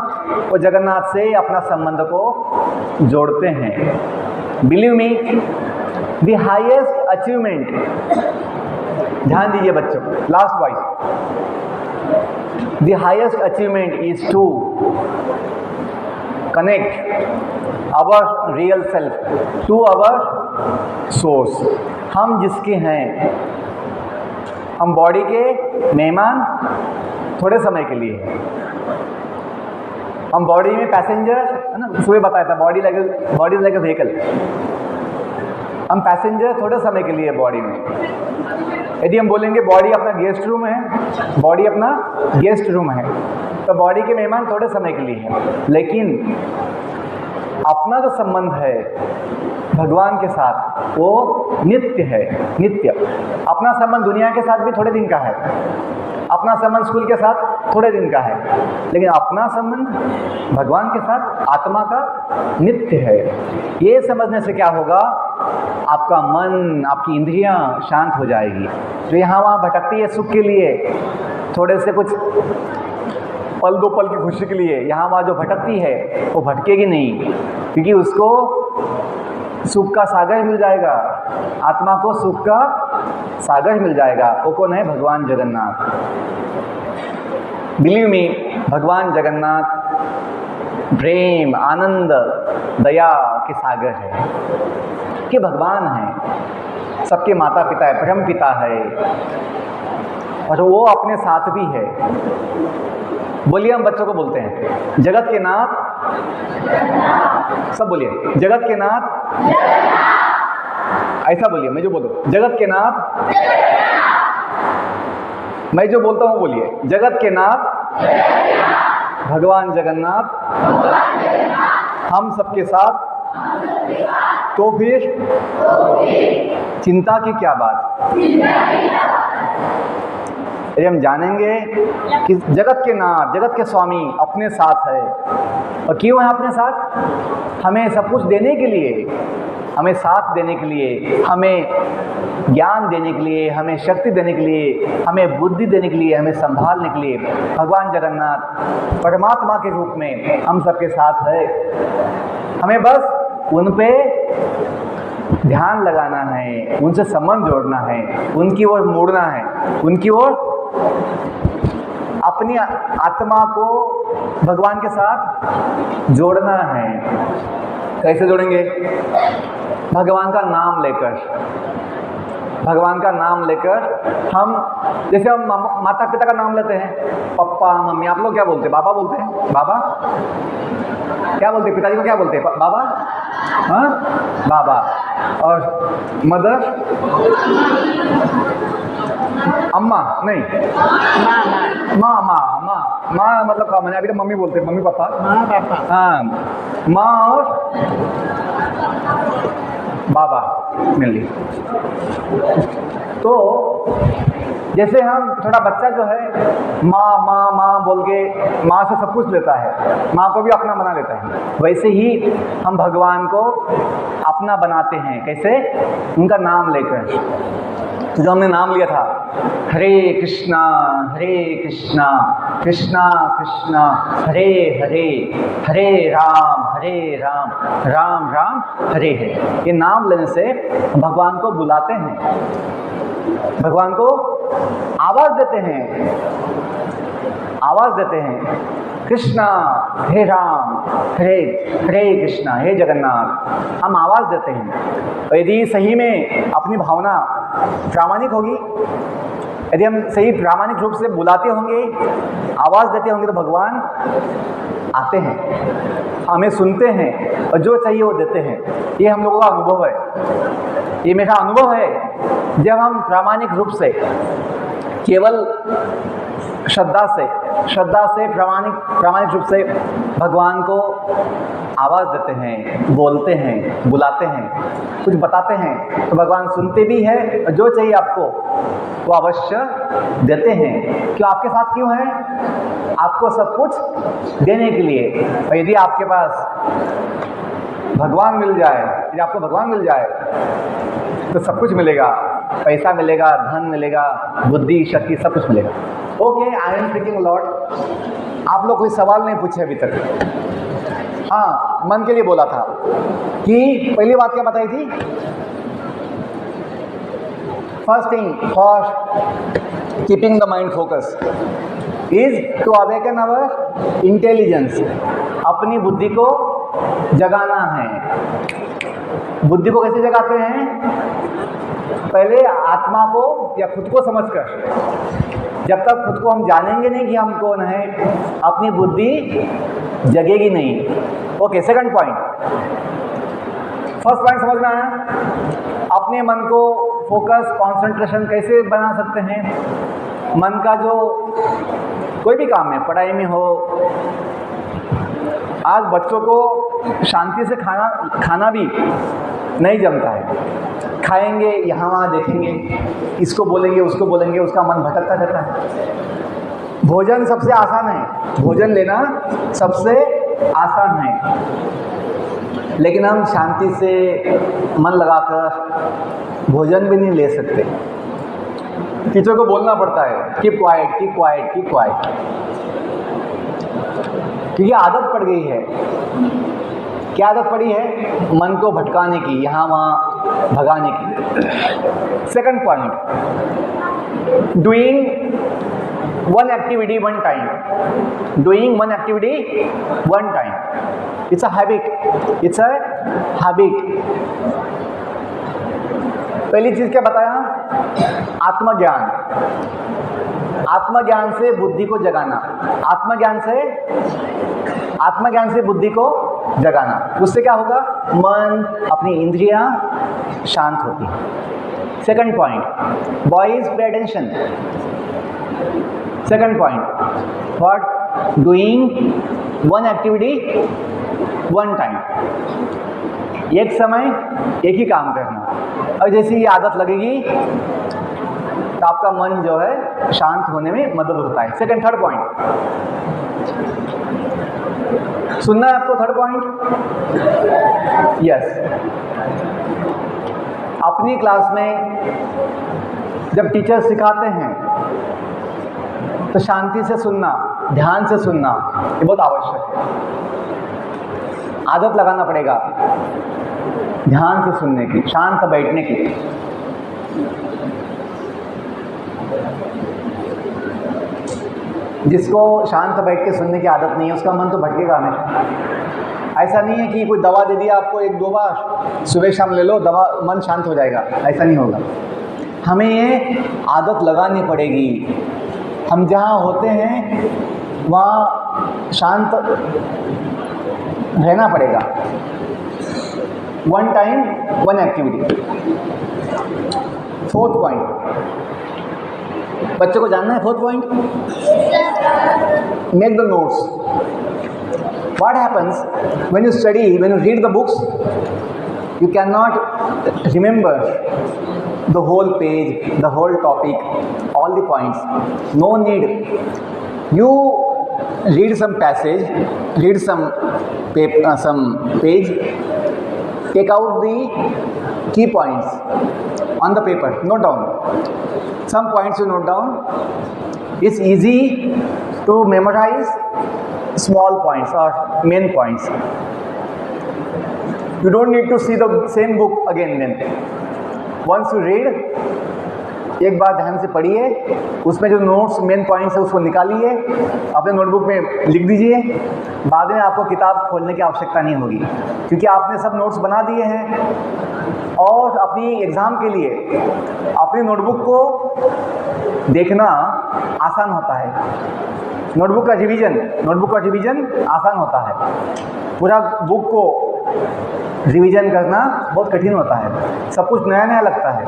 वो जगन्नाथ से अपना संबंध को जोड़ते हैं। Believe me, the highest achievement, ध्यान दीजिए बच्चों, last voice, the highest achievement is to connect our real self to our source. हम जिसके हैं, हम बॉडी के मेहमान थोड़े समय के लिए, हम बॉडी में पैसेंजर है ना, सुबह बताया था, body is like a vehicle. हम पैसेंजर थोड़े समय के लिए बॉडी में। यदि हम बोलेंगे बॉडी अपना गेस्ट रूम है, बॉडी अपना गेस्ट रूम है, तो बॉडी के मेहमान थोड़े समय के लिए हैं। लेकिन अपना जो संबंध है भगवान के साथ वो नित्य है, नित्य। अपना संबंध दुनिया के साथ भी थोड़े दिन का है, अपना संबंध स्कूल के साथ थोड़े दिन का है, लेकिन अपना संबंध भगवान के साथ आत्मा का नित्य है। ये समझने से क्या होगा, आपका मन, आपकी इंद्रियां शांत हो जाएगी। जो यहाँ वहाँ भटकती है सुख के लिए, थोड़े से कुछ पल दो पल की खुशी के लिए यहाँ वहाँ जो भटकती है वो भटकेगी नहीं, क्योंकि उसको सुख का सागर मिल जाएगा, आत्मा को सुख का सागर मिल जाएगा। वो कौन है? भगवान जगन्नाथ। बिलीव मी, भगवान जगन्नाथ प्रेम, आनंद, दया के सागर है, कि भगवान है, सबके माता पिता है, परम पिता है, और वो अपने साथ भी है। बोलिए, हम बच्चों को बोलते हैं जगत के नाथ, सब बोलिए जगत के नाथ, ऐसा बोलिए, मैं जो बोलूं जगत के नाथ, मैं जो बोलता हूँ बोलिए जगत के नाथ भगवान जगन्नाथ हम सबके साथ। तो फिर चिंता की क्या बात? यदि हम जानेंगे कि जगत के नाथ, जगत के स्वामी अपने साथ है, और क्यों है अपने साथ? हमें सब कुछ देने के लिए, हमें साथ देने के लिए, हमें ज्ञान देने के लिए, हमें शक्ति देने के लिए, हमें बुद्धि देने के लिए, हमें संभालने के लिए भगवान जगन्नाथ परमात्मा के रूप में हम सबके साथ है। हमें बस उन पे ध्यान लगाना है, उनसे संबंध जोड़ना है, उनकी ओर मुड़ना है, उनकी ओर अपनी आत्मा को भगवान के साथ जोड़ना है। कैसे जोड़ेंगे? भगवान का नाम लेकर, भगवान का नाम लेकर। हम जैसे हम माता पिता का नाम लेते हैं, पप्पा मम्मी, आप लोग क्या बोलते हैं? बाबा बोलते हैं? बाबा क्या बोलते हैं? पिताजी को क्या बोलते हैं? बाबा, हाँ बाबा। और मदर अम्मा नहीं, माँ माँ माँ माँ मतलब कॉमन है, अभी तो मम्मी बोलते हैं, मम्मी पापा, माँ पापा, हाँ माँ और बाबा मिल ली। तो जैसे हम छोटा बच्चा जो है माँ माँ माँ बोल के माँ से सब कुछ लेता है, माँ को भी अपना बना लेता है, वैसे ही हम भगवान को अपना बनाते हैं। कैसे? उनका नाम लेकर। तो जो हमने नाम लिया था हरे कृष्णा कृष्णा कृष्णा हरे हरे, हरे राम राम राम हरे हरे, ये नाम लेने से भगवान को बुलाते हैं, भगवान को आवाज देते हैं, आवाज देते हैं। कृष्णा हे राम, हरे हरे कृष्णा, हे जगन्नाथ, हम आवाज देते हैं। और यदि सही में अपनी भावना प्रामाणिक होगी, यदि हम सही प्रामाणिक रूप से बुलाते होंगे, आवाज देते होंगे, तो भगवान आते हैं, हमें सुनते हैं और जो चाहिए वो देते हैं। ये हम लोगों का अनुभव है, ये मेरा अनुभव है। जब हम प्रामाणिक रूप से केवल श्रद्धा से प्रामाणिक रूप से भगवान को आवाज़ देते हैं, बोलते हैं, बुलाते हैं, कुछ बताते हैं, तो भगवान सुनते भी हैं और जो चाहिए आपको वो अवश्य देते हैं। क्यों? आपके साथ क्यों है? आपको सब कुछ देने के लिए। और यदि आपके पास भगवान मिल जाए, यदि आपको भगवान मिल जाए तो सब कुछ मिलेगा, पैसा मिलेगा, धन मिलेगा, बुद्धि शक्ति सब कुछ मिलेगा। Okay, I am speaking lot. आप लोग कोई सवाल नहीं पूछे अभी तक। हाँ, मन के लिए बोला था कि पहली बात क्या बताई थी? First thing for keeping the mind focus is to awaken our intelligence. अपनी बुद्धि को जगाना है। बुद्धि को कैसे जगाते हैं? पहले आत्मा को या खुद को समझकर। जब तक खुद को हम जानेंगे नहीं कि हम कौन है, अपनी बुद्धि जगेगी नहीं। Okay, second point. First point समझ में आया? अपने मन को फोकस, कंसंट्रेशन कैसे बना सकते हैं? मन का जो कोई भी काम है, पढ़ाई में हो, आज बच्चों को शांति से खाना भी नहीं जमता है। खाएंगे, यहाँ वहाँ देखेंगे, इसको बोलेंगे, उसको बोलेंगे, उसका मन भटकता रहता है। भोजन सबसे आसान है, भोजन लेना सबसे आसान है, लेकिन हम शांति से मन लगाकर भोजन भी नहीं ले सकते। टीचर को बोलना पड़ता है keep quiet, keep quiet, keep quiet, क्योंकि आदत पड़ गई है। क्या आदत पड़ी है? मन को भटकाने की, यहाँ वहाँ भगाने की। Second point, doing one activity one time. Doing one activity one time, it's a habit, it's a habit. पहली चीज क्या बताया? आत्मज्ञान। आत्मज्ञान से बुद्धि को जगाना, आत्मज्ञान से बुद्धि को जगाना। उससे क्या होगा? मन, अपनी इंद्रियां शांत होती हैं। Second point, boys pay attention. Second point, what? Doing one activity one time. एक समय एक ही काम करना, और जैसे ये आदत लगेगी तो आपका मन जो है शांत होने में मदद होता है। सेकंड, थर्ड पॉइंट सुनना है आपको? Third point, yes. अपनी क्लास में जब टीचर सिखाते हैं तो शांति से सुनना, ध्यान से सुनना, ये बहुत आवश्यक है। आदत लगाना पड़ेगा ध्यान से सुनने की, शांत बैठने की। जिसको शांत बैठ के सुनने की आदत नहीं है, उसका मन तो भटकेगा हमेशा। ऐसा नहीं है कि कोई दवा दे दिया आपको, एक दो बार सुबह शाम ले लो, दवा मन शांत हो जाएगा, ऐसा नहीं होगा। हमें ये आदत लगानी पड़ेगी। हम जहाँ होते हैं वहाँ शांत रहना पड़ेगा। One time one activity. Fourth point, बच्चों को जानना है fourth point? Make the notes. What happens when you study, when you read the books, you cannot remember the whole page, the whole topic, all the points. No need. You read some passage, read some page, take out the key points on the paper, note down. Some points you note down. It's easy to memorize small points or main points. You don't need to see the same book again then. Once you read, एक बार ध्यान से पढ़िए, उसमें जो notes main points है उसको निकालिए, अपने नोटबुक में लिख दीजिए. बाद में आपको किताब खोलने की आवश्यकता नहीं होगी, क्योंकि आपने सब नोट्स बना दिए हैं. और अपनी एग्ज़ाम के लिए अपनी नोटबुक को देखना आसान होता है. नोटबुक का रिवीजन आसान होता है. पूरा बुक को रिवीजन करना बहुत कठिन होता है. सब कुछ नया नया लगता है.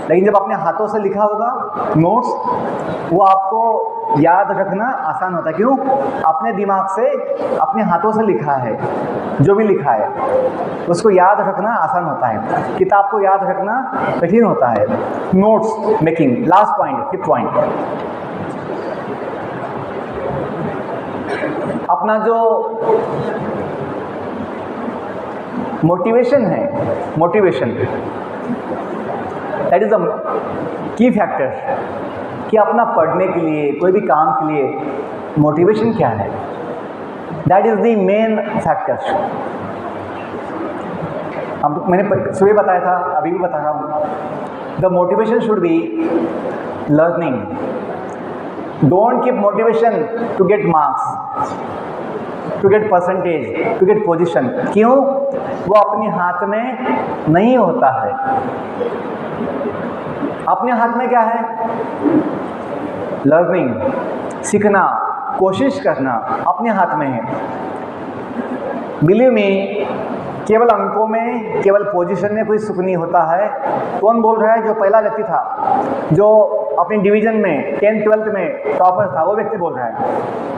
लेकिन जब अपने हाथों से लिखा होगा नोट्स, वो आपको याद रखना आसान होता है. क्यों? अपने दिमाग से, अपने हाथों से लिखा है. जो भी लिखा है उसको याद रखना आसान होता है. किताब को याद रखना कठिन होता है. Notes making. Last point, fifth point. अपना जो मोटिवेशन है, that is the key factor. कि अपना पढ़ने के लिए, कोई भी काम के लिए मोटिवेशन क्या है, that is the main factor. हम मैंने सुबह बताया था, अभी भी बता रहा हूँ. The motivation should be learning. Don't keep motivation to get marks, to get percentage, to get position. क्यों? वो अपने हाथ में नहीं होता है. अपने हाथ में क्या है? लर्निंग, सीखना, कोशिश करना अपने हाथ में है. बिलीव मी, केवल अंकों में, केवल पोजीशन में कोई सुख नहीं होता है. कौन बोल रहा है? जो पहला व्यक्ति था, जो अपनी डिवीज़न में 10th 12th में टॉपर था, वो व्यक्ति बोल रहा है.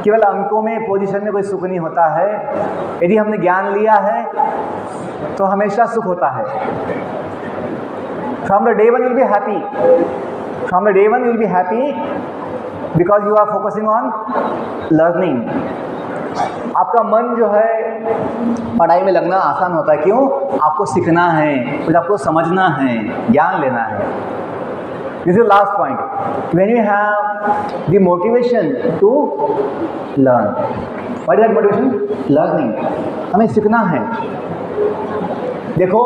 केवल अंकों में, पोजीशन में कोई सुख नहीं होता है. यदि हमने ज्ञान लिया है तो हमेशा सुख होता है. From the day one you'll be happy. From the day one you'll be happy because you are focusing on learning. आपका मन जो है पढ़ाई में लगना आसान होता है. क्यों? आपको सीखना है, फिर आपको समझना है, ज्ञान लेना है. This is last point. When you have the motivation to learn. What is that motivation? Learning. हमें सीखना है. देखो,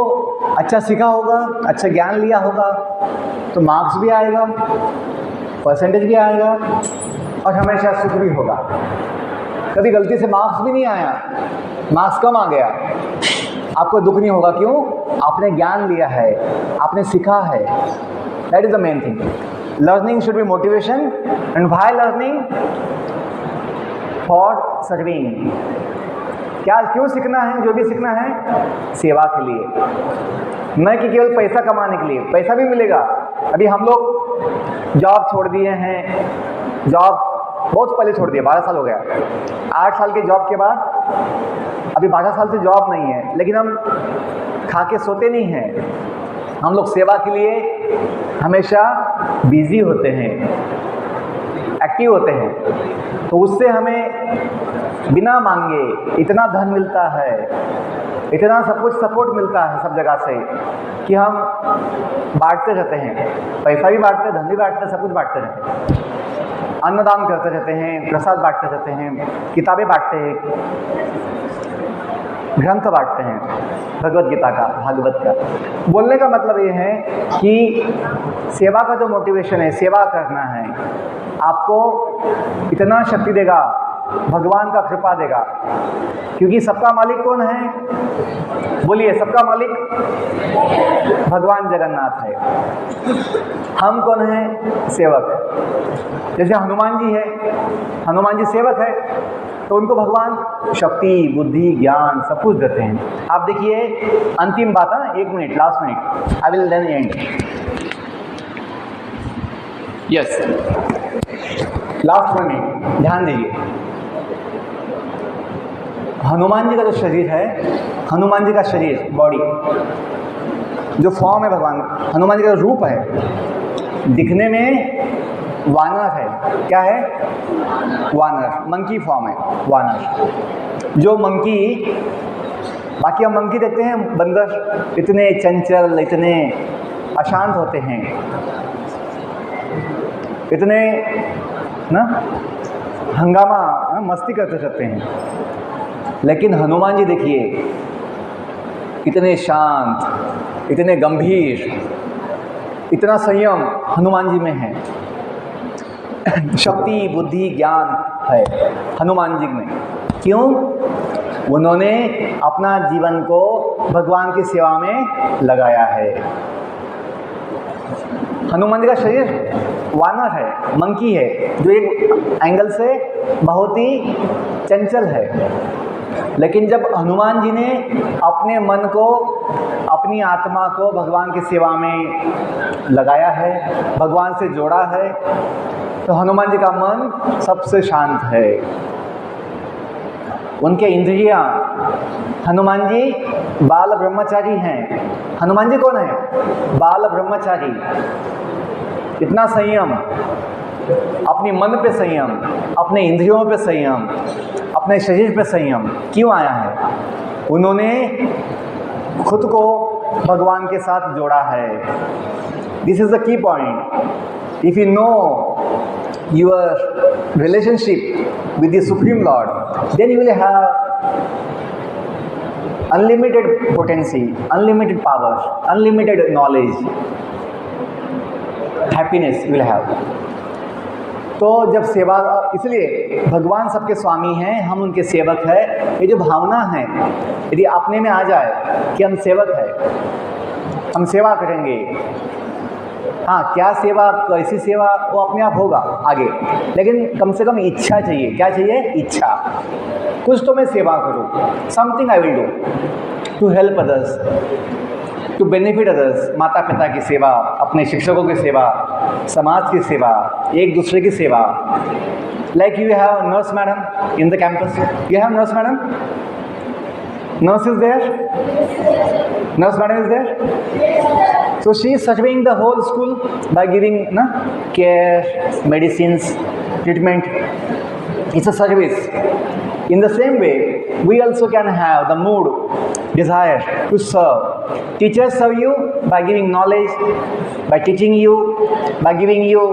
अच्छा सीखा होगा, अच्छा ज्ञान लिया होगा तो मार्क्स भी आएगा, परसेंटेज भी आएगा और हमेशा सुख भी होगा. कभी गलती से मार्क्स भी नहीं आया, मार्क्स कम आ गया, आपको दुख नहीं होगा. क्यों? आपने ज्ञान लिया है, आपने सीखा है. That is the main thing. Learning should be motivation. And why learning? For serving. क्या, क्यों सीखना है? जो भी सीखना है सेवा के लिए, न कि केवल पैसा कमाने के लिए. पैसा भी मिलेगा. अभी हम लोग जॉब छोड़ दिए हैं. जॉब बहुत पहले छोड़ दिया, 12 साल हो गया. 8 साल के जॉब के बाद अभी 12 साल से जॉब नहीं है, लेकिन हम खा के सोते नहीं हैं. हम लोग सेवा के लिए हमेशा बिजी होते हैं, एक्टिव होते हैं. तो उससे हमें बिना मांगे इतना धन मिलता है, इतना सब कुछ सपोर्ट मिलता है सब जगह से कि हम बांटते रहते हैं. पैसा भी बांटते, धन भी बांटते, सब कुछ बांटते रहते हैं. अन्नदान करते रहते हैं, प्रसाद बांटते रहते हैं, किताबें बांटते हैं, ग्रंथ बांटते हैं, भगवत गीता का, भागवत का. बोलने का मतलब ये है कि सेवा का जो मोटिवेशन है, सेवा करना है, आपको इतना शक्ति देगा, भगवान का कृपा देगा. क्योंकि सबका मालिक कौन है? बोलिए, सबका मालिक भगवान जगन्नाथ है. हम कौन हैं? सेवक. जैसे हनुमान जी है, हनुमान जी सेवक है, तो उनको भगवान शक्ति, बुद्धि, ज्ञान सब कुछ देते हैं. आप देखिए, अंतिम बात है, 1 minute, last minute, I will then end. Yes, last में ध्यान दीजिए, हनुमान जी का जो शरीर है, हनुमान जी का शरीर, बॉडी, जो फॉर्म है भगवान, हनुमान जी का रूप है, दिखने में वानर है। क्या है? वानर, मंकी फॉर्म है वानर। जो मंकी, बाकी हम मंकी देखते हैं, बंदर इतने चंचल, इतने अशांत होते हैं, इतने ना हंगामा, मस्ती करते रहते हैं। लेकिन हनुमान जी देखिए, इतने शांत, इतने गंभीर, इतना संयम हनुमान जी में है। शक्ति, बुद्धि, ज्ञान है हनुमान जी में। क्यों? उन्होंने अपना जीवन को भगवान की सेवा में लगाया है। हनुमान जी का शरीर वानर है, मंकी है, जो एक एंगल से बहुत ही चंचल है। लेकिन जब हनुमान जी ने अपने मन को, अपनी आत्मा को भगवान की सेवा में लगाया है, भगवान से जोड़ा है, तो हनुमान जी का मन सबसे शांत है। उनके इंद्रियां, हनुमान जी बाल ब्रह्मचारी हैं। हनुमान जी कौन है? बाल ब्रह्मचारी। इतना संयम, अपनी मन पे संयम, अपने इंद्रियों पे संयम, अपने शरीर पे संयम क्यों आया है? उन्होंने खुद को भगवान के साथ जोड़ा है। This is the key point. If you know your relationship with the Supreme Lord, then you will have unlimited potency, unlimited power, unlimited knowledge, happiness you will have. तो जब सेवा, इसलिए भगवान सबके स्वामी हैं, हम उनके सेवक हैं। ये जो भावना है, यदि अपने में आ जाए कि हम सेवक हैं, हम सेवा करेंगे, हाँ, क्या सेवा, कैसी सेवा, वो अपने आप होगा आगे, लेकिन कम से कम इच्छा चाहिए। क्या चाहिए? इच्छा। कुछ तो मैं सेवा करूँ, something I will do to help others, to benefit others. माता पिता की सेवा, अपने शिक्षकों की सेवा, समाज की सेवा, एक दूसरे की सेवा। Like you have nurse madam in the campus, you have nurse madam, nurse is there, nurse madam is there. So she is serving the whole school by giving care, medicines, treatment. It's a service. In the same way, we also can have the mood, desire to serve. Teachers serve you by giving knowledge, by teaching you, by giving you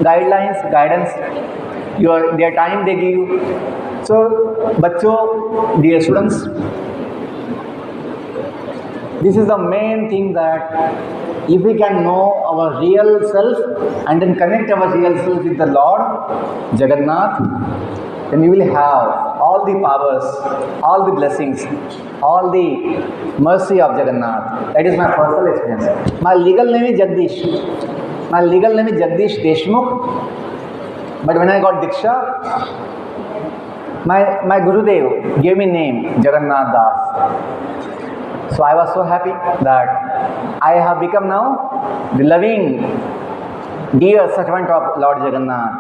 guidelines, guidance, their time they give you. So बच्चों, dear students, this is the main thing, that if we can know our real self and then connect our real self with the Lord Jagannath, then we will have all the powers, all the blessings, all the mercy of Jagannath. That is my personal experience. My legal name is Jagdish. My legal name is Jagdish Deshmukh. But when I got Diksha, my Gurudev gave me name Jagannath Das. So I was so happy that I have become now the loving, dear servant of Lord Jagannath.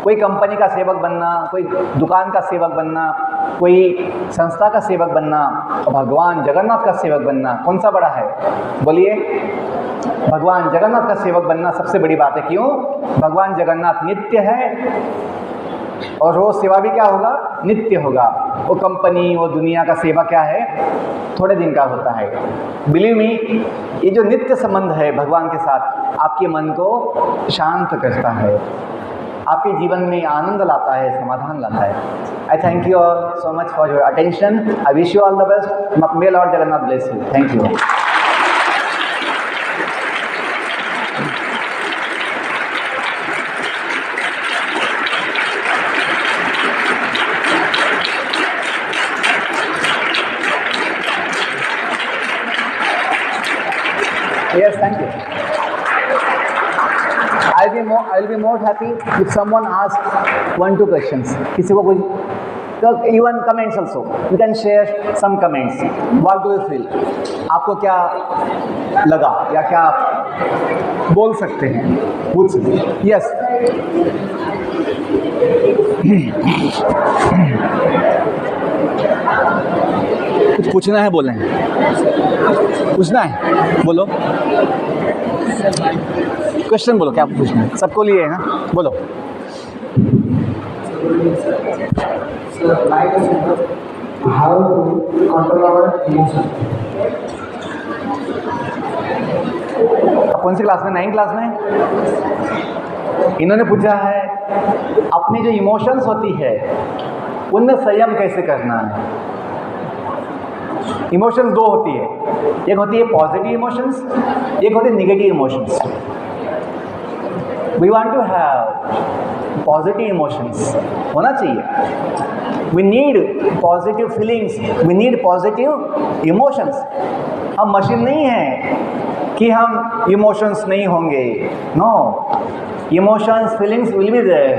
कोई company का सेवक बनना, कोई दुकान का सेवक बनना, कोई संस्था का सेवक बनना, और भगवान जगन्नाथ का सेवक बनना, कौन सा बड़ा है? बोलिए। भगवान जगन्नाथ का सेवक बनना सबसे बड़ी बात है। क्यों? भगवान जगन्नाथ नित्य है, और रोज सेवा भी क्या होगा? नित्य होगा। वो कंपनी, वो दुनिया का सेवा क्या है? थोड़े दिन का होता है। बिलीव मी, ये जो नित्य संबंध है भगवान के साथ, आपके मन को शांत करता है, आपके जीवन में आनंद लाता है, समाधान लाता है। आई thank you all so much for your attention. I wish you all the best. My lord Jagannath bless you. Thank you. Yes, thank you. I'll be more happy if someone asks 1-2 questions. किसी को कोई, even comments also. You can share some comments. What do you feel? आपको क्या लगा या क्या बोल सकते हैं, पूछ सकते हैं। यस, कुछ पूछना है, बोलें, पूछना है, बोलो, क्वेश्चन बोलो, क्या पूछना है, सबको लिए है ना, बोलो। How to control our emotions? अब कौन सी क्लास में? 9 क्लास में। इन्होंने पूछा है अपनी जो इमोशंस होती है उनमें संयम कैसे करना है। इमोशंस दो होती है, एक होती है पॉजिटिव इमोशंस, एक होती है negative emotions. We want to have positive emotions, होना चाहिए। We need positive feelings, we need positive emotions. हम मशीन नहीं हैं कि हम इमोशंस नहीं होंगे। No, emotions feelings will be there.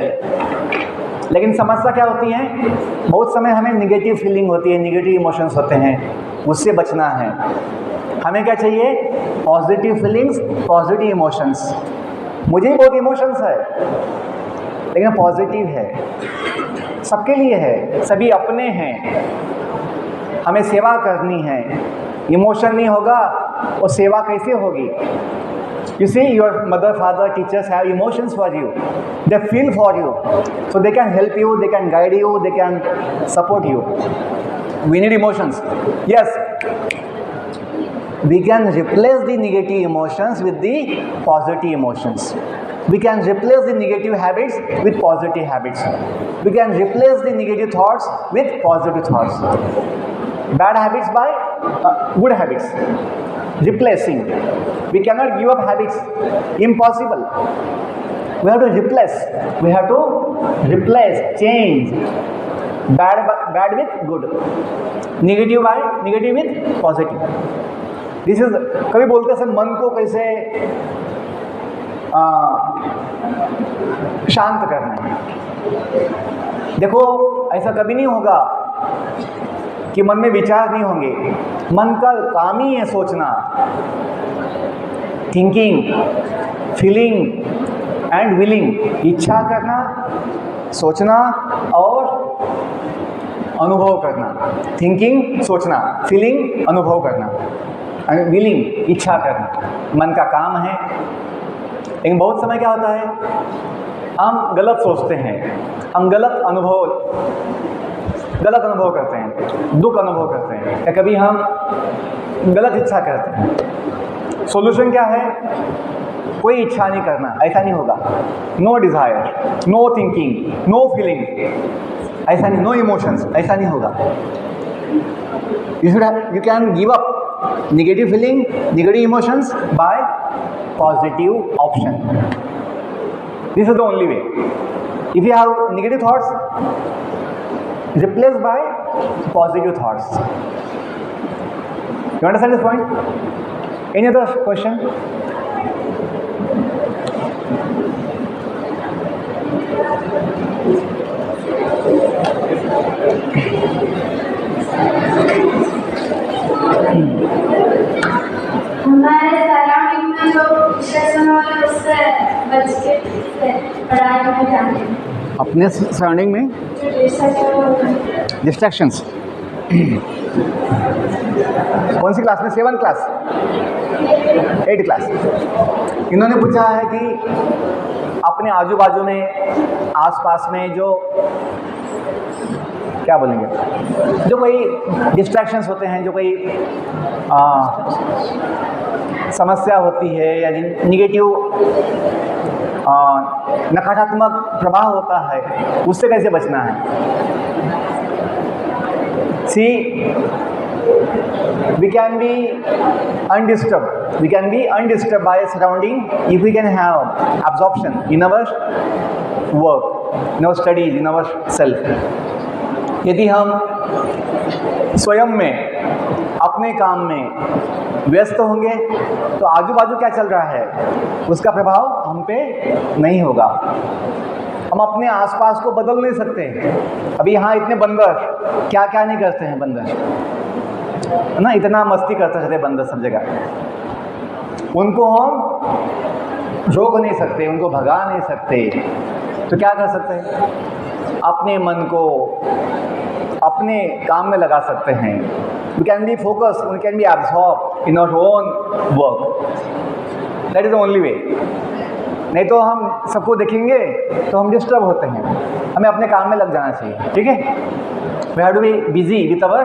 लेकिन समस्या क्या होती है, बहुत समय हमें निगेटिव फीलिंग होती है, निगेटिव इमोशंस होते हैं, उससे बचना है। हमें क्या चाहिए? Positive feelings, positive emotions. मुझे भी बहुत इमोशंस है लेकिन पॉजिटिव है, सबके लिए है, सभी अपने हैं, हमें सेवा करनी है। इमोशन नहीं होगा और सेवा कैसे होगी? You see, your mother, father, teachers have emotions for you. They feel for you. So they can help you, they can guide you, they can support you. We need emotions. Yes. We can replace the negative emotions with the positive emotions. We can replace the negative habits with positive habits. We can replace the negative thoughts with positive thoughts. Bad habits by good habits. Replacing. We cannot give up habits. Impossible. We have to replace. We have to replace, change. Bad with good. Negative with positive. This is, कभी बोलते हैं मन को कैसे शांत करना है। देखो, ऐसा कभी नहीं होगा कि मन में विचार नहीं होंगे। मन का काम ही है सोचना, थिंकिंग, फीलिंग एंड विलिंग। इच्छा करना, सोचना और अनुभव करना। थिंकिंग, सोचना, फीलिंग, अनुभव करना, विलिंग, इच्छा करना, मन का काम है। लेकिन बहुत समय क्या होता है, हम गलत सोचते हैं, हम गलत अनुभव करते हैं, दुख अनुभव करते हैं, या कभी हम गलत इच्छा करते हैं। सॉल्यूशन क्या है? कोई इच्छा नहीं करना, ऐसा नहीं होगा। No desire, no thinking, no feeling, ऐसा नहीं, नो इमोशंस, ऐसा नहीं होगा। You can give up negative feeling, negative emotions by positive option. This is the only way. If you have negative thoughts, replace by positive thoughts. You understand this point? Any other question? हमारे surrounding में जो distraction हो रहा है उससे बच के पढ़ाई में जाने। अपने सराउंडिंग में डिस्ट्रैक्शंस। कौन सी क्लास में? 7 क्लास, 8 क्लास। इन्होंने पूछा है कि अपने आजू बाजू में, आसपास में जो क्या बोलेंगे, जो कोई डिस्ट्रैक्शंस होते हैं, जो कोई समस्या होती है या निगेटिव नकारात्मक प्रभाव होता है, उससे कैसे बचना है। सी, we can be undisturbed by surrounding if we can have absorption in our work, in our studies, in our self. यदि हम स्वयं में अपने काम में व्यस्त होंगे तो आजू बाजू क्या चल रहा है उसका प्रभाव हम पे नहीं होगा। हम अपने आसपास को बदल नहीं सकते। अभी यहाँ इतने बंदर क्या क्या नहीं करते हैं, बंदर ना, इतना मस्ती करते रहते बंदर सब जगह। उनको हम रोक नहीं सकते, उनको भगा नहीं सकते, तो क्या कर सकते हैं? अपने मन को अपने काम में लगा सकते हैं। We can be focus, we can be absorb in our own work. That is the only way. नहीं तो हम सबको देखेंगे तो हम डिस्टर्ब होते हैं। हमें अपने काम में लग जाना चाहिए, ठीक है? We have to be busy with our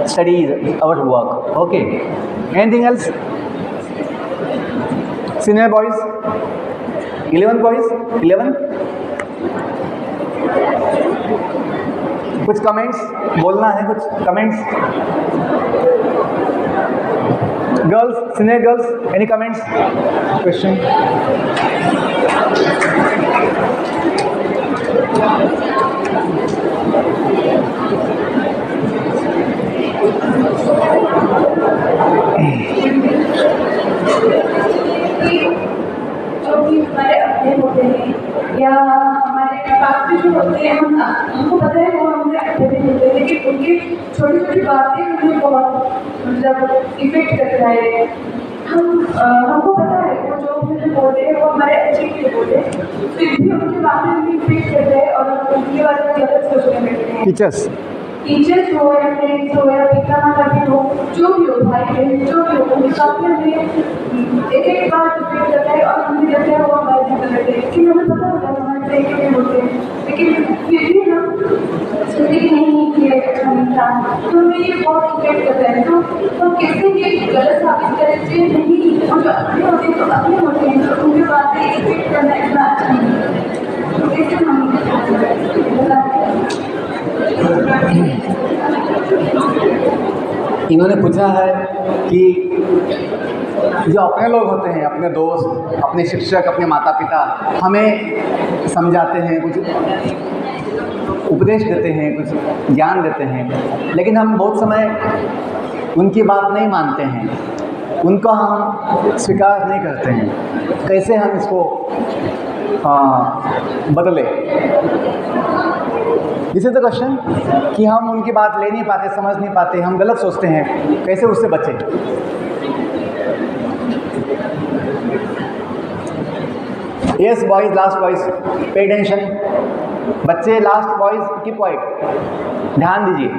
studies, our work. Okay, anything else? Senior boys, 11 boys, 11 कुछ कमेंट्स बोलना है? कुछ comments? Girls, senior girls, any comments, question? जो भी हमारे अपने होते हैं या हमारे पास में जो होते हैं, हमको पता है वो हमारे अपने भी होते हैं, लेकिन उनकी छोटी छोटी बातें हमें बहुत मतलब इफेक्ट करता है। हमको पता है वो जो भी बोलते हैं वो हमारे अच्छे के लिए बोलते हैं, फिर भी उनकी बातें हमें इफेक्ट करते हैं और उनके बारे में गलत सोचने लगते हैं। टीचर्स हो या फ्रेंड्स हो या पिता माता भी हो, जो भी हो, भाई बहन जो भी हो, उनके साथ में हमें एक बार इफेक्ट करता है और हमें लगता है वो हमारे जीवन करते हैं, लेकिन हमें पता होता है हमारे सही के लिए होते हैं, लेकिन फिर भी हम सोचते कि नहीं किया अच्छा नहीं था, तो हमें ये बहुत इफेक्ट करता है। तो हम कैसे ये गलत साबित करें कि नहीं, और जो अपने होते हैं तो अपने होते हैं, तो उनकी बातें इफेक्ट करना इतना अच्छा नहीं है। तो कैसे हम इन्होंने पूछा है कि जो अपने लोग होते हैं, अपने दोस्त, अपने शिक्षक, अपने माता पिता हमें समझाते हैं, कुछ उपदेश देते हैं, कुछ ज्ञान देते हैं, लेकिन हम बहुत समय उनकी बात नहीं मानते हैं, उनको हम स्वीकार नहीं करते हैं। कैसे हम इसको बदले? दिस इज द क्वेश्चन कि हम उनकी बात ले नहीं पाते, समझ नहीं पाते, हम गलत सोचते हैं, कैसे उससे बचें? Yes boys, last boys, pay attention. बच्चे लास्ट बॉयज कीप क्वाइट, ध्यान दीजिए।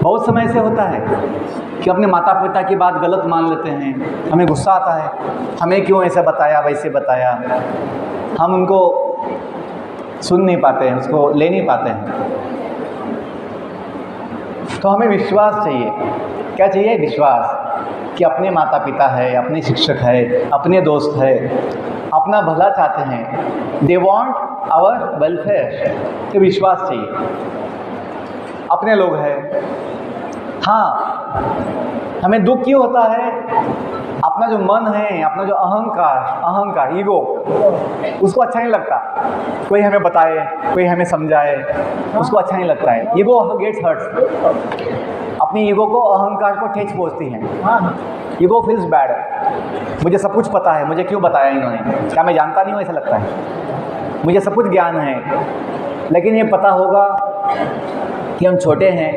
बहुत समय से होता है कि अपने माता पिता की बात गलत मान लेते हैं, हमें गुस्सा आता है, हमें क्यों ऐसा बताया, वैसे बताया, हम उनको सुन नहीं पाते हैं, उसको ले नहीं पाते हैं। तो हमें विश्वास चाहिए। क्या चाहिए? विश्वास कि अपने माता पिता है, अपने शिक्षक है, अपने दोस्त है, अपना भला चाहते हैं, दे वांट आवर वेलफेयर। तो विश्वास चाहिए। अपने लोग हैं। हाँ, हमें दुख क्यों होता है? अपना जो मन है, अपना जो अहंकार, ईगो, उसको अच्छा नहीं लगता। कोई हमें बताए, कोई हमें समझाए, उसको अच्छा नहीं लगता है। Ego gets hurts. अपनी ईगो को, अहंकार को ठेस पहुंचती है। Ego feels bad. मुझे सब कुछ पता है, मुझे क्यों बताया इन्होंने? क्या मैं जानता नहीं हूँ? ऐसा लगता है। मुझे सब कुछ ज्ञान है, लेकिन ये पता होगा कि हम छोटे हैं,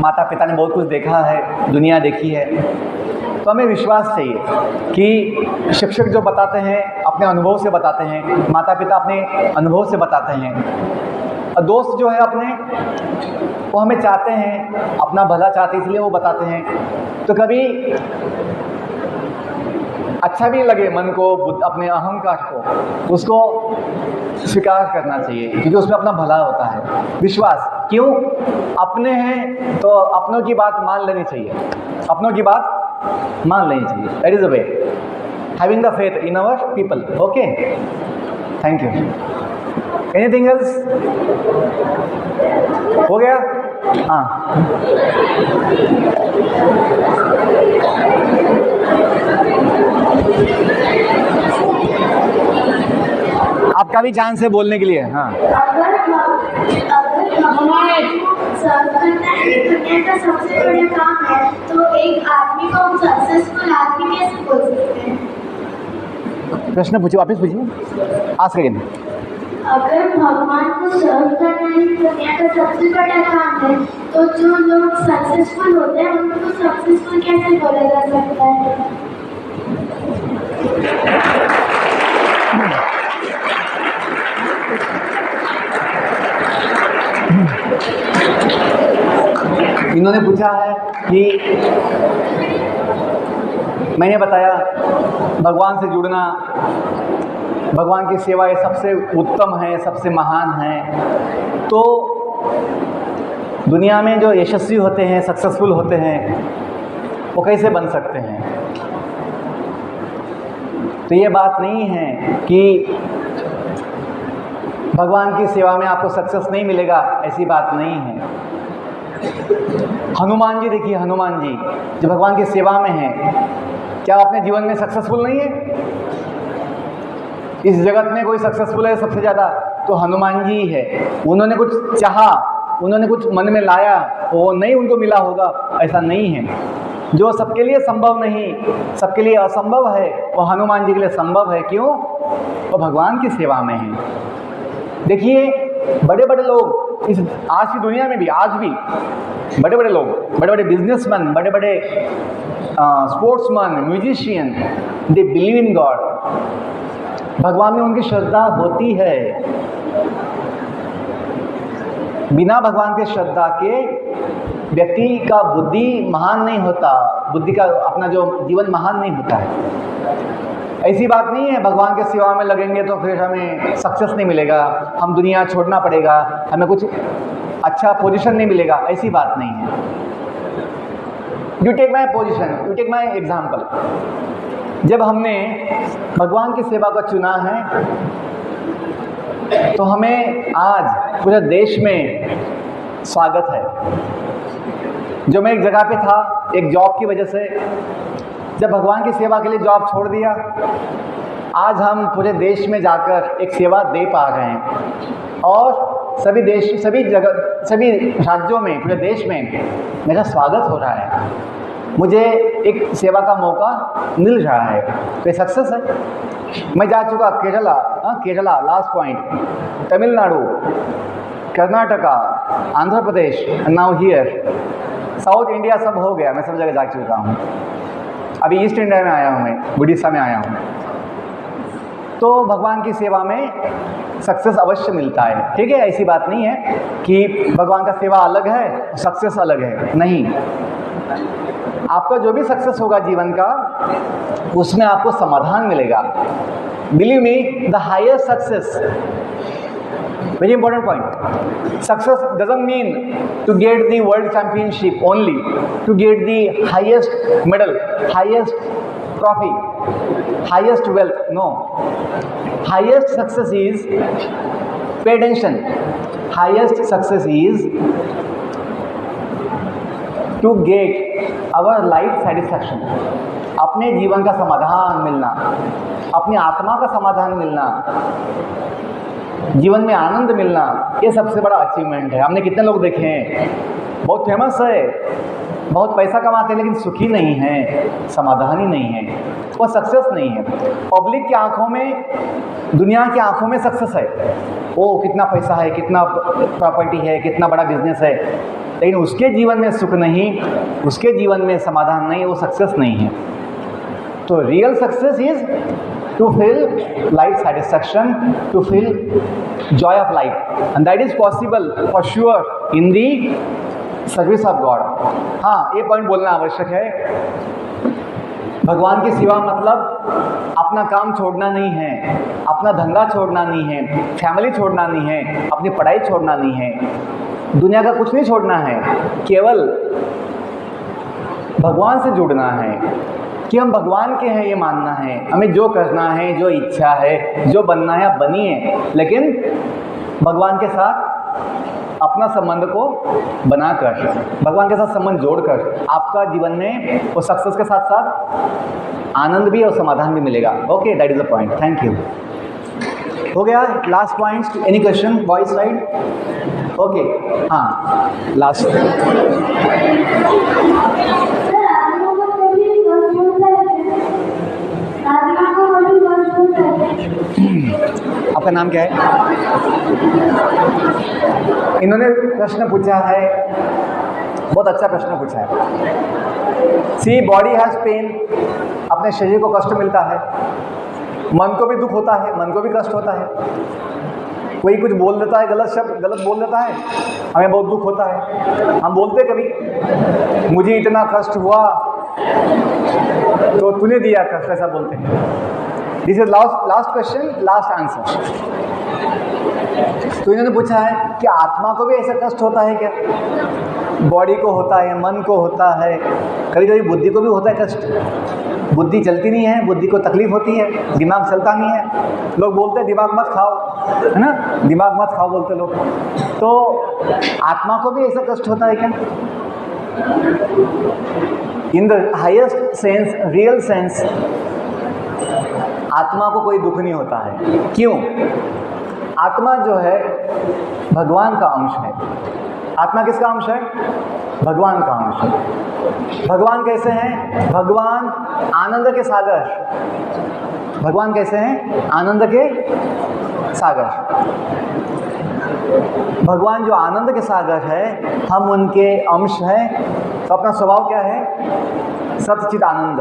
माता पिता ने बहुत कुछ देखा है, दुनिया देखी है। तो हमें विश्वास चाहिए कि शिक्षक जो बताते हैं अपने अनुभव से बताते हैं, माता पिता अपने अनुभव से बताते हैं, और दोस्त जो है अपने, वो हमें चाहते हैं, अपना भला चाहते हैं, इसलिए वो बताते हैं। तो कभी अच्छा भी लगे मन को, अपने अहंकार को, उसको स्वीकार करना चाहिए, क्योंकि उसमें अपना भला होता है। विश्वास क्यों? अपने हैं तो अपनों की बात मान लेनी चाहिए, अपनों की बात मान लेनी चाहिए। That is the way, having the faith in our people. Okay, thank you. Anything else? हो गया? हाँ, आपका भी चांस है बोलने के लिए। हाँ, अगर हमारे दुनिया का सबसे बड़ा काम है, तो एक आदमी को हम सक्सेसफुल आदमी कैसे बोल सकते हैं? प्रश्न पूछिए, वापस पूछिए, आस्क अगेन। अगर भगवान को सर्व करना ही दुनिया का सबसे बड़ा काम है, तो जो लोग सक्सेसफुल होते हैं उनको सक्सेसफुल कैसे बोला जा सकता है? इन्होंने पूछा है कि मैंने बताया भगवान से जुड़ना, भगवान की सेवा ये सबसे उत्तम है, सबसे महान है। तो दुनिया में जो यशस्वी होते हैं, सक्सेसफुल होते हैं, वो कैसे बन सकते हैं? तो ये बात नहीं है कि भगवान की सेवा में आपको सक्सेस नहीं मिलेगा, ऐसी बात नहीं है। हनुमान जी देखिए, हनुमान जी जो भगवान की सेवा में है, क्या अपने जीवन में सक्सेसफुल नहीं है? इस जगत में कोई सक्सेसफुल है सबसे ज़्यादा तो हनुमान जी है। उन्होंने कुछ चाहा, उन्होंने कुछ मन में लाया, वो नहीं उनको मिला होगा, ऐसा नहीं है। जो सबके लिए संभव नहीं, सबके लिए असंभव है, वो हनुमान जी के लिए संभव है। क्यों? वो भगवान की सेवा में है। देखिए बड़े बड़े लोग इस आज की दुनिया में भी, आज भी बड़े बड़े लोग, बड़े बड़े बिजनेसमैन, बड़े बड़े sportsman, musician, they believe in God. भगवान में उनकी श्रद्धा होती है। बिना भगवान के श्रद्धा के व्यक्ति का बुद्धि महान नहीं होता, बुद्धि का अपना जो जीवन महान नहीं होता है। ऐसी बात नहीं है भगवान के सेवा में लगेंगे तो फिर हमें सक्सेस नहीं मिलेगा, हम दुनिया छोड़ना पड़ेगा, हमें कुछ अच्छा पोजीशन नहीं मिलेगा, ऐसी बात नहीं है। You take my position, you take my example. जब हमने भगवान की सेवा को चुना है तो हमें आज पूरे देश में स्वागत है। जो मैं एक जगह पे था, एक जॉब की वजह से, जब भगवान की सेवा के लिए जॉब छोड़ दिया, आज हम पूरे देश में जाकर एक सेवा दे पा रहे हैं और सभी देश, सभी जगह, सभी राज्यों में, पूरे देश में मेरा स्वागत हो रहा है। मुझे एक सेवा का मौका मिल रहा है, तो ये सक्सेस है। मैं जा चुका Kerala, Kerala last point, Tamil Nadu, Karnataka, Andhra Pradesh, now here, south India सब हो गया, मैं सब जगह जा चुका हूँ। अभी ईस्ट इंडिया में आया हूँ, मैं उड़ीसा में आया हूँ। तो भगवान की सेवा में सक्सेस अवश्य मिलता है, ठीक है। ऐसी बात नहीं है कि भगवान का सेवा अलग है, सक्सेस अलग है, नहीं। आपका जो भी सक्सेस होगा जीवन का, उसमें आपको समाधान मिलेगा। Believe me, the highest success, very important point, success doesn't mean to get the world championship only, to get the highest medal, highest trophy, highest wealth. No, highest success is, pay attention, highest success is to get our life satisfaction, अपने जीवन का समाधान मिलना, अपनी आत्मा का समाधान मिलना, जीवन में आनंद मिलना, ये सबसे बड़ा अचीवमेंट है। हमने कितने लोग देखे हैं, बहुत फेमस है, बहुत पैसा कमाते हैं, लेकिन सुखी नहीं है, समाधान ही नहीं है, वो सक्सेस नहीं है। पब्लिक की आंखों में, दुनिया की आंखों में सक्सेस है, वो कितना पैसा है, कितना प्रॉपर्टी है, कितना बड़ा बिजनेस है, लेकिन उसके जीवन में सुख नहीं, उसके जीवन में समाधान नहीं, वो सक्सेस नहीं है। तो real success is to feel life satisfaction, to feel joy of life, and that is possible for sure in the service of God. हाँ, ये पॉइंट बोलना आवश्यक है। भगवान की सेवा मतलब अपना काम छोड़ना नहीं है, अपना धंधा छोड़ना नहीं है, फैमिली छोड़ना नहीं है, अपनी पढ़ाई छोड़ना नहीं है, दुनिया का कुछ नहीं छोड़ना है, केवल भगवान से जुड़ना है कि हम भगवान के हैं, ये मानना है। हमें जो करना है, जो इच्छा है, जो बनना है आप बनिए, लेकिन भगवान के साथ अपना संबंध को बनाकर, भगवान के साथ संबंध जोड़कर आपका जीवन में वो सक्सेस के साथ साथ आनंद भी और समाधान भी मिलेगा। Okay, that is the point. Thank you. हो गया last point. Any question boys side? Okay, हाँ, लास्ट। अब आपका नाम क्या है? इन्होंने प्रश्न पूछा है, बहुत अच्छा प्रश्न पूछा है। सी बॉडी हैज़ पेन, अपने शरीर को कष्ट मिलता है, मन को भी दुख होता है, मन को भी कष्ट होता है। कोई कुछ बोल देता है, गलत शब्द गलत बोल देता है, हमें बहुत दुख होता है। हम बोलते कभी मुझे इतना कष्ट हुआ तो तूने दिया कष्ट, ऐसा बोलते हैं। This is last question, last answer. तो इन्होंने पूछा है कि आत्मा को भी ऐसा कष्ट होता है क्या? बॉडी को होता है, मन को होता है, कभी कभी बुद्धि को भी होता है कष्ट। बुद्धि चलती नहीं है, बुद्धि को तकलीफ होती है, दिमाग चलता नहीं है। लोग बोलते हैं दिमाग मत खाओ, है ना, दिमाग मत खाओ बोलते लोग। तो आत्मा को भी ऐसा कष्ट होता है क्या? In the highest sense, real sense, आत्मा को कोई दुख नहीं होता है। क्यों? आत्मा जो है भगवान का अंश है। आत्मा किसका अंश है? भगवान का अंश है। भगवान कैसे हैं? भगवान आनंद के सागर। भगवान कैसे हैं? आनंद के सागर। भगवान जो आनंद के सागर है, हम उनके अंश हैं। तो अपना स्वभाव क्या है? सच्चिद आनंद।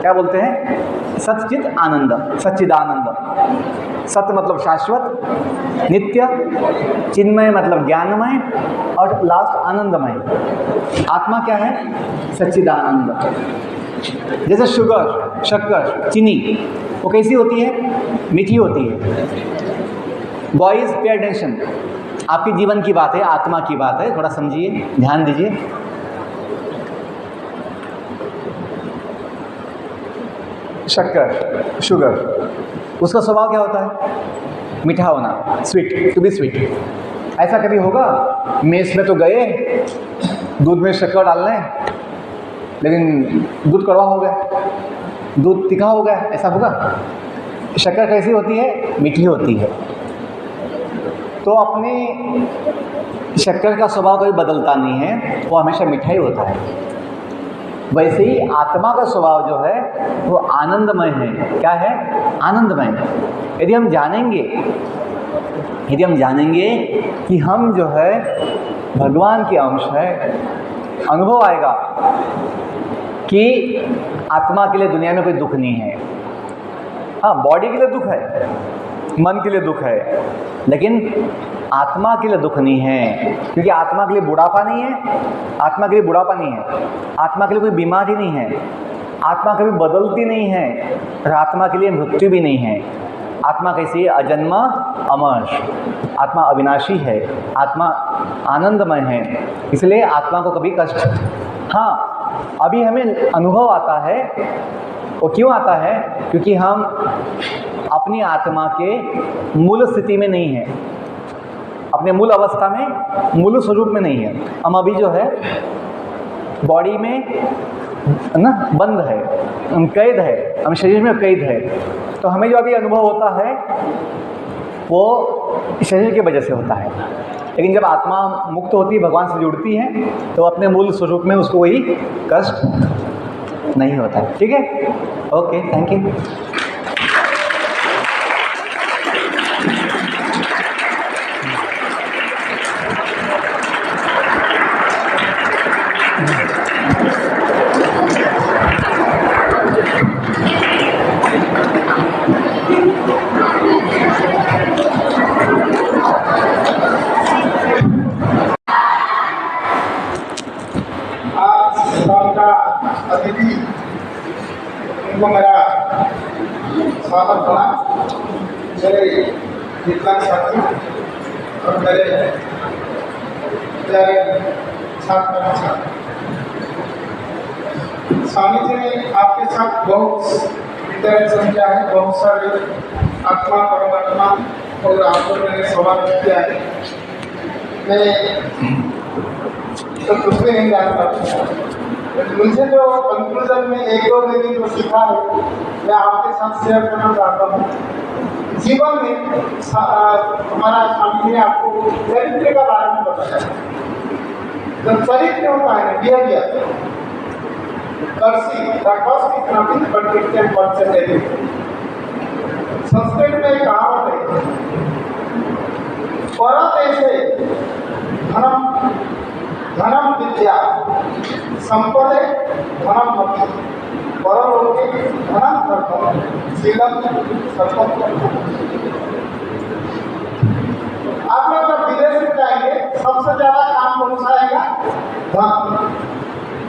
क्या बोलते हैं? सच्चिद आनंद, सच्चिदानंद। सत्य मतलब शाश्वत, नित्य, चिन्मय मतलब ज्ञानमय, और लास्ट आनंदमय। आत्मा क्या है? सच्चिदानंद। जैसे शुगर, शक्कर, चीनी, वो कैसी होती है? मीठी होती है। बॉयज़ पे अटेंशन, आपके जीवन की बात है, आत्मा की बात है, थोड़ा समझिए, ध्यान दीजिए। शक्कर, शुगर, उसका स्वभाव क्या होता है? मीठा होना, स्वीट, टू बी स्वीट। ऐसा कभी होगा मेस में तो गए दूध में शक्कर डालने, लेकिन दूध कड़वा हो गया, दूध तीखा हो गया, ऐसा होगा? शक्कर कैसी होती है? मीठी होती है। तो अपने शक्कर का स्वभाव कभी बदलता नहीं है, वो हमेशा मीठा ही होता है। वैसे ही आत्मा का स्वभाव जो है वो आनंदमय है। क्या है? आनंदमय। यदि हम जानेंगे कि हम जो है भगवान के अंश है, अनुभव आएगा कि आत्मा के लिए दुनिया में कोई दुख नहीं है। हाँ, बॉडी के लिए दुख है, मन के लिए दुख है, लेकिन आत्मा के लिए दुख नहीं है। क्योंकि आत्मा के लिए बुढ़ापा नहीं है, आत्मा के लिए बुढ़ापा नहीं है, आत्मा के लिए कोई बीमारी नहीं है, आत्मा कभी बदलती नहीं है, और आत्मा के लिए मृत्यु भी नहीं है। आत्मा कैसी है? अजन्मा अमर। आत्मा अविनाशी है, आत्मा आनंदमय है, इसलिए आत्मा को कभी कष्ट। हाँ, अभी हमें अनुभव आता है, वो क्यों आता है? क्योंकि हम अपनी आत्मा के मूल स्थिति में नहीं है, अपने मूल अवस्था में, मूल स्वरूप में नहीं है। हम अभी जो है बॉडी में ना बंद है, हम कैद है, हम शरीर में कैद है। तो हमें जो अभी अनुभव होता है वो शरीर की वजह से होता है। लेकिन जब आत्मा मुक्त होती है, भगवान से जुड़ती है, तो अपने मूल स्वरूप में उसको वही कष्ट नहीं होता है। ठीक है? Okay, thank you. अतिथि, उनको मेरा स्वागत करना, मेरे विद्वान साथी और मेरे प्यारे छात्र। स्वामी जी ने आपके साथ बहुत इंटरेक्शन किया है, बहुत सारे आत्मा परमात्मा और आपको मैंने सवाल किया है। मैं तो कुछ भी नहीं जानता, मुझे जो कंक्लूजन में एक दो मैंने जो सीखा है मैं आपके साथ शेयर करना चाहता हूँ। जीवन में हमारा स्वामी जी ने आपको चरित्र के बारे में बताया। जब चरित्र होता है बिहेवियर, कर्सी, संस्कृत में एक कहावत है, परदेशे धनम धनम विद्या संपदे धनम भक्ति परलोके धनम धर्म शीलम सर्वम। आप लोग जब विदेश में जाएंगे सबसे ज्यादा काम कौन सा आएगा? धन।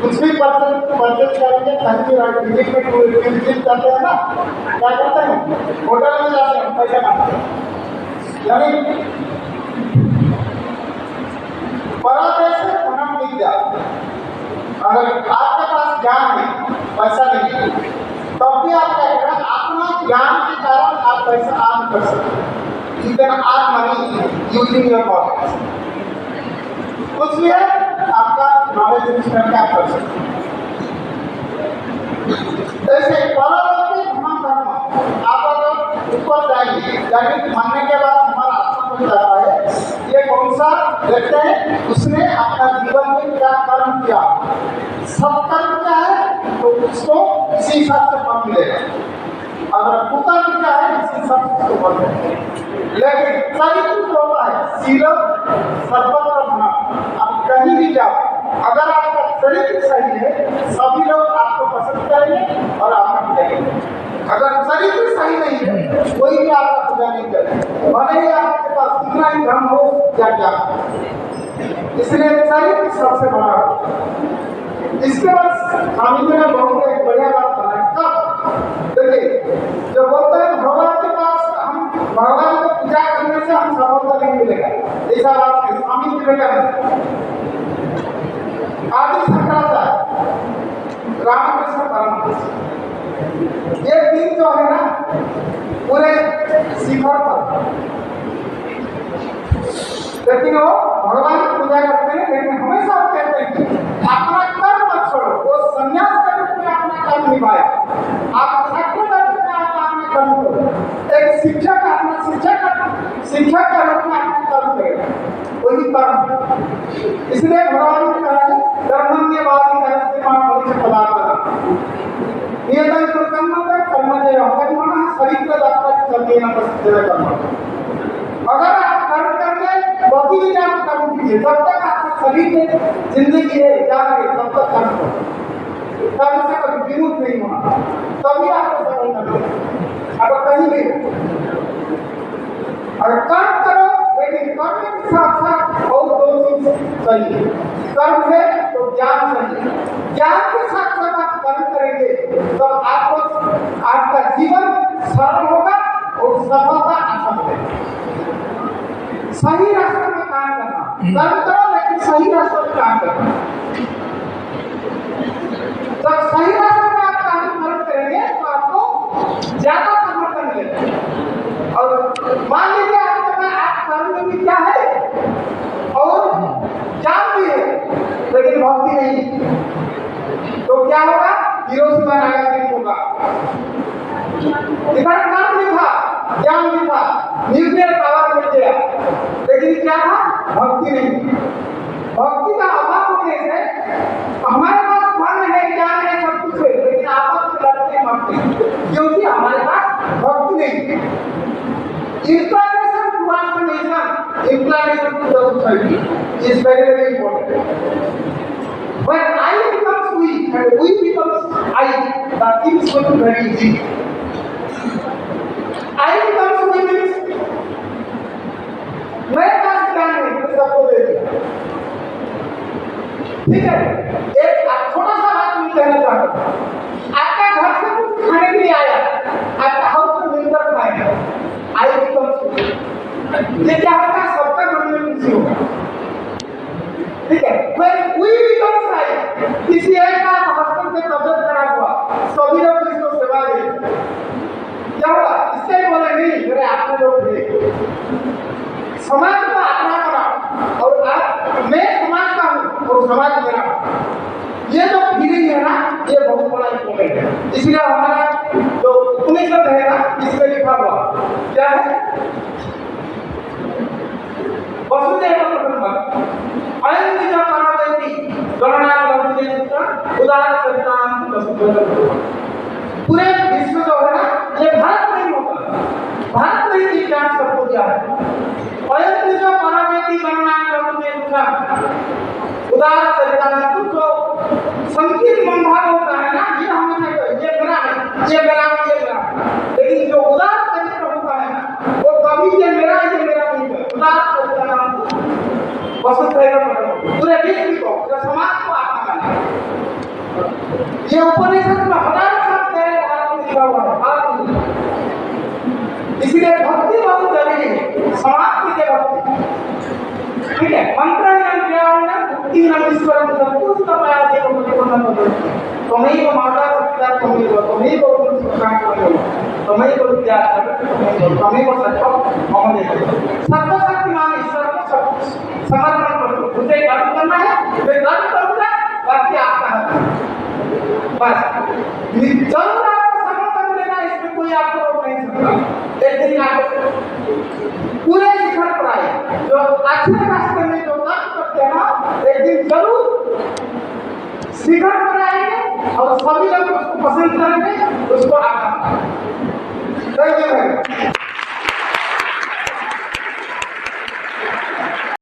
कुछ भी परचेज करेंगे, कहीं भी विजिट करते हैं ना, क्या करते हैं? होटल में जाते हैं, पैसा मांगते हैं। यानी परदेश से धनम विद्या। अगर आपके पास ज्ञान है, पैसा नहीं, तब भी आप क्या करें? अपना ज्ञान के कारण आप पैसा अर्न कर सकते हैं। You can earn money using your knowledge. कुछ भी है आपका नॉलेज यूज करके आप कर सकते हैं। जैसे परलोके धनम धर्म, आप अगर ऊपर जाएंगे, यानी मरने के बाद हमारा आत्मा बन जाता है, ये कौन सा देखते हैं? उसने अपना जीवन में क्या कर्म किया, सत्कर्म क्या है तो उसको इसी हिसाब से फल मिलेगा। अगर कुकर्म क्या है इसी हिसाब से उसको फल मिलेगा। लेकिन चरित्र जो होता है, शीलम सर्वत्र धनम। आप कहीं भी जाओ, अगर आपका चरित्र सही है, सभी लोग आपको पसंद करेंगे और आपका पूजा करेंगे। अगर चरित्र सही नहीं है, कोई भी आपका पूजा नहीं करेगा, भले ही आपके पास कितना ही धन हो या क्या। इसलिए चरित्र सबसे बड़ा है। इसके बाद स्वामी जी ने बहुत एक बढ़िया बात बताई। कब देखिए, जो बोलते हैं भगवान के पास हम भगवान को पूजा करने से हम सफलता नहीं मिलेगा, ऐसा बात है। स्वामी विवेकानंद, आदि शंकराचार्य, रामकृष्ण परमहंस, ये तीन जो है ना पूरे शिखर पर, लेकिन वो भगवान की पूजा करते हैं। लेकिन हमेशा वो कहते हैं कि अपना कर्म मत छोड़ो। वो संन्यास करने में अपना कर्म निभाए, आप ठाकुर करने में आप अपना कर्म करो। एक शिक्षक अपना शिक्षक का रूप में अपना कर्म करेगा, वही कर्म। इसलिए भगवान ने कहा है कर्म के बाद ही पदार्थ नियतन कर्म कर्म शरीर चलते कर्म। अगर आप कर्म करके प्रतिदिन आप कर्म कीजिए, जब तक आपके शरीर में जिंदगी है जान है तब तक कर्म करो। कर्म से कभी विमुख नहीं होना, तभी आपको सफलता मिलेगी। अब कहीं भी अगर कर्म करो, लेकिन कर्म के साथ साथ और दो चीज चाहिए। कर्म है तो ज्ञान चाहिए। ज्ञान के साथ साथ आप कर्म करेंगे तो आपका जीवन सरल होगा और सफलता आसान मिलेगी। सही रास्ते में काम करना, कर्म करो लेकिन सही रास्ते में काम करना। जब सही रास्ते में आप कर्म करेंगे तो आपको ज्यादा सफलता मिलेगी। और मान लीजिए आप कर्म में भी क्या है और ज्ञान भी है लेकिन भक्ति नहीं, तो क्या होगा? हिरोशिमा नागासाकी होगा। इधर कर्म लिखा, ज्ञान लिखा, न्यूक्लियर पावर मिल गया, लेकिन क्या था? भक्ति नहीं। भक्ति का अभाव होने से हमारे पास धन है, ज्ञान है, सब कुछ है, लेकिन आपस में लड़ते मरते क्योंकि हमारे पास भक्ति नहीं। Inclination towards the nation, inclination to the society is very, very important. When I becomes we and we becomes I, the thing is going to be very easy. I becomes we means मेरे पास ज्ञान है, मैं सबको दे दिया। ठीक है, एक छोटा सा बात मैं कहना चाहता हूँ। आपका घर से कुछ खाने के लिए आया, आपका हाउस में मिलकर खाएगा, आई बिकम्स ये क्या होगा? सबका मन में खुशी होगा। ठीक है, when we becomes right, किसी एक का हस्बैंड के तबियत खराब हुआ, सभी लोग इसको सेवा दे, क्या हुआ? इससे बोले नहीं, मेरे आपने लोग थे, समाज को अपना बना और आप मैं समाज का हूँ और समाज मेरा। ये जो फीलिंग है ना, ये बहुत बड़ा इम्पोर्टेंट है। इसलिए हमारा जो उपनिषद है ना, इसमें लिखा हुआ क्या है? वसुदेव कुटुंबकम् अयं निजा पारवती गणना लघुदेशा उदार चरितानां वसुदेव कुटुंबकम्। पूरे विश्व जो है ना, ये भारत नहीं होता, उदार चरितार्थ जो संकीर्ण मनोभाव होता है ना, ये हमें ये मेरा है, ये मेरा है, ये मेरा है। लेकिन जो उदार चरित्र होता है ना, वो कभी ये मेरा नहीं है। उदार चरितार्थ वसुधैव पूरे विश्व को, पूरे समाज को आत्मा माने। ये उपनिषद में हजार शब्द है, भारत में लिखा हुआ है, भारत में। इसलिए भक्ति बहुत जरूरी है, समाज की भक्ति। ठीक है, मंत्र क्या है? मुक्ति न ईश्वर संतुष्ट पाया देव परिपूर्ण पद। तुम्हें को माता पिता तुम्हें को सुखान तुम्हें को विद्या तुम्हें को सत्व महोदय सर्वशक्तिमान ईश्वर को समर्पण करो। उसे कर्म करना है, वे कर्म करूंगा, बाकी आपका है। बस जरूर आपको समर्पण मिलेगा, इसमें कोई आपको रोक नहीं सकता। एक दिन आप पूरे शिखर पर आए, जो अच्छे रास्ते में जो कर्म करते हैं ना, एक दिन जरूर शिखर पर आएंगे और सभी लोग उसको पसंद करेंगे, उसको आना।